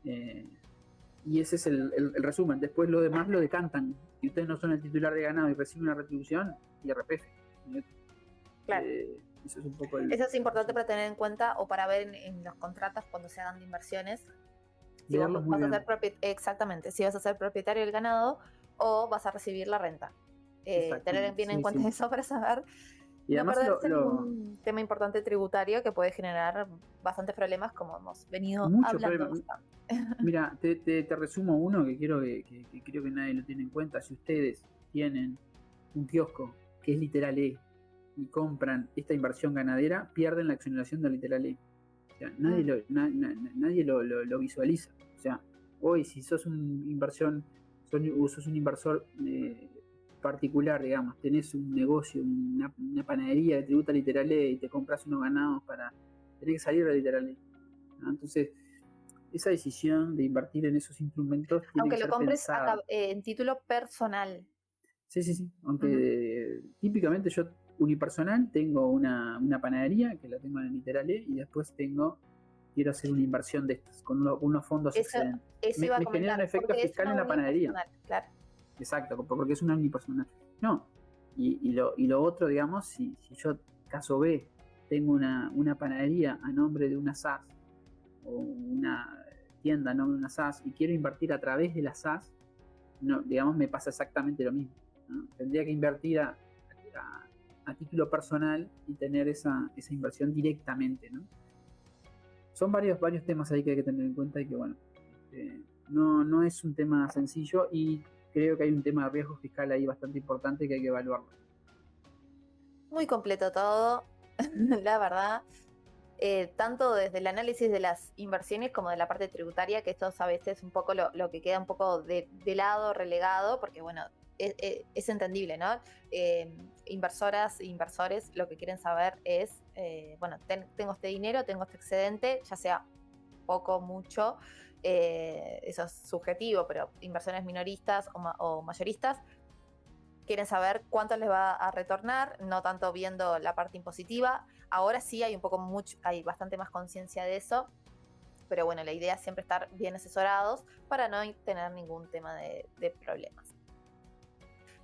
y ese es el resumen. Después lo demás lo decantan. Si ustedes no son el titular de ganado y reciben una retribución, IRPF. Claro. Eso es un poco el... Eso es importante para tener en cuenta o para ver en los contratos cuando se hagan de inversiones. Si vos Leerlos muy vas a bien. ser exactamente, si vas a ser propietario del ganado o vas a recibir la renta. Tener bien en cuenta eso para saber Y no además perderse en un tema importante tributario que puede generar bastantes problemas, como hemos venido muchos hablando problemas. bastante. Mira, te resumo uno que quiero que creo que nadie lo tiene en cuenta. Si ustedes tienen un kiosco que es literal E y compran esta inversión ganadera, pierden la exoneración de literal E. O sea, nadie lo visualiza. O sea, hoy si sos un sos un inversor particular, digamos, tenés un negocio, una panadería que tributa Literal E y te compras unos ganados tenés que salir de Literal E, ¿no? Entonces, esa decisión de invertir en esos instrumentos tiene Aunque que lo ser compres pensada. en título personal. Sí. Aunque típicamente yo unipersonal tengo una panadería que la tengo en el Literal E y después quiero hacer una inversión de estas con unos fondos excedentes. Eso iba a Me genera un comentar, efecto porque es fiscal una en la panadería. unipersonal, claro. Exacto, porque es una unipersonal. No, y lo otro, digamos, si yo, caso B, tengo una panadería a nombre de una SAS o una tienda a nombre de una SAS y quiero invertir a través de la SAS, no, digamos, me pasa exactamente lo mismo, ¿no? Tendría que invertir a título personal y tener esa inversión directamente, ¿no? Son varios temas ahí que hay que tener en cuenta y que, bueno, no es un tema sencillo y creo que hay un tema de riesgo fiscal ahí bastante importante que hay que evaluarlo. Muy completo todo, la verdad. Tanto desde el análisis de las inversiones como de la parte tributaria, que esto a veces es un poco lo que queda un poco de lado, relegado, porque bueno, es entendible, ¿no? Inversoras e inversores lo que quieren saber es, bueno, tengo este dinero, tengo este excedente, ya sea poco, mucho, eso es subjetivo, pero inversiones minoristas o mayoristas, quieren saber cuánto les va a retornar, no tanto viendo la parte impositiva. Ahora sí hay hay bastante más conciencia de eso, pero bueno, la idea es siempre estar bien asesorados para no tener ningún tema de problemas.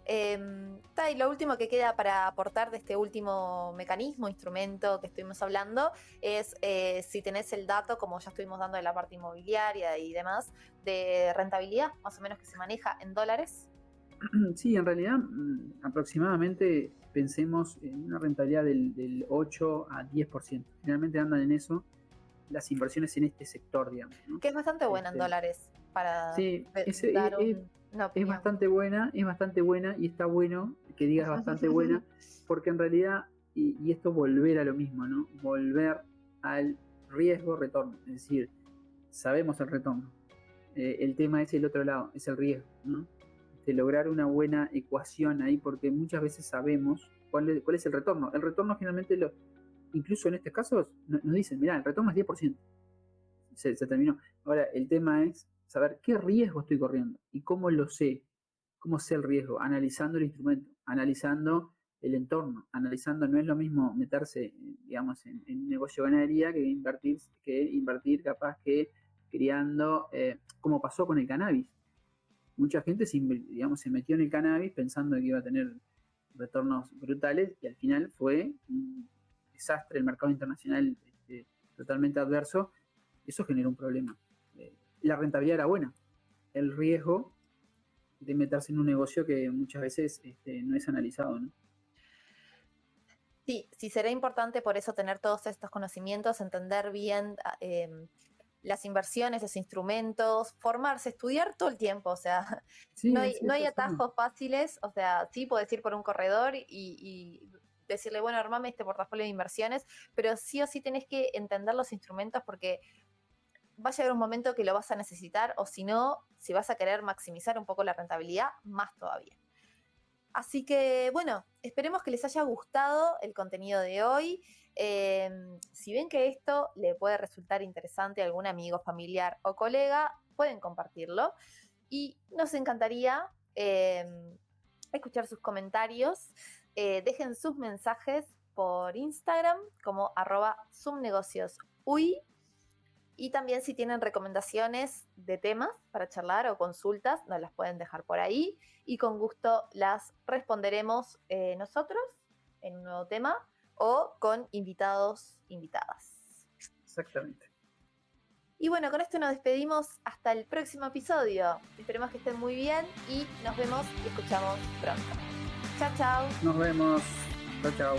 Y lo último que queda para aportar de este último mecanismo, instrumento que estuvimos hablando, es si tenés el dato, como ya estuvimos dando de la parte inmobiliaria y demás, de rentabilidad, más o menos que se maneja en dólares. Sí, en realidad aproximadamente pensemos en una rentabilidad del 8 a 10%. Generalmente andan en eso las inversiones en este sector, digamos, ¿no? Que es bastante buena en dólares para Sí, dar una opinión. es bastante buena y está bueno que digas bastante buena porque en realidad, y esto volver a lo mismo, ¿no? Volver al riesgo-retorno, es decir, sabemos el retorno. El tema es el otro lado, es el riesgo, ¿no? De lograr una buena ecuación ahí, porque muchas veces sabemos cuál es el retorno. El retorno generalmente, incluso en estos casos, nos dicen, mirá, el retorno es 10%. Se terminó. Ahora, el tema es saber qué riesgo estoy corriendo y cómo lo sé. ¿Cómo sé el riesgo? Analizando el instrumento, analizando el entorno, analizando, no es lo mismo meterse, digamos, en un negocio de ganadería que invertir capaz que criando, como pasó con el cannabis. Mucha gente se metió en el cannabis pensando que iba a tener retornos brutales y al final fue un desastre, el mercado internacional totalmente adverso. Eso generó un problema. La rentabilidad era buena, el riesgo de meterse en un negocio que muchas veces no es analizado, ¿no? Sí, será importante por eso tener todos estos conocimientos, entender bien las inversiones, los instrumentos, formarse, estudiar todo el tiempo, o sea, sí, no hay atajos fáciles, o sea, sí puedes ir por un corredor y decirle, bueno, armame este portafolio de inversiones, pero sí o sí tenés que entender los instrumentos porque va a llegar un momento que lo vas a necesitar, o si no, si vas a querer maximizar un poco la rentabilidad, más todavía. Así que, bueno, esperemos que les haya gustado el contenido de hoy. Si ven que esto le puede resultar interesante a algún amigo, familiar o colega, pueden compartirlo. Y nos encantaría escuchar sus comentarios. Dejen sus mensajes por Instagram como @sumnegocios.uy. Y también si tienen recomendaciones de temas para charlar o consultas, nos las pueden dejar por ahí y con gusto las responderemos nosotros en un nuevo tema o con invitados, invitadas. Exactamente. Y bueno, con esto nos despedimos hasta el próximo episodio. Esperemos que estén muy bien y nos vemos y escuchamos pronto. Chao, chao. Nos vemos. Chao, chao.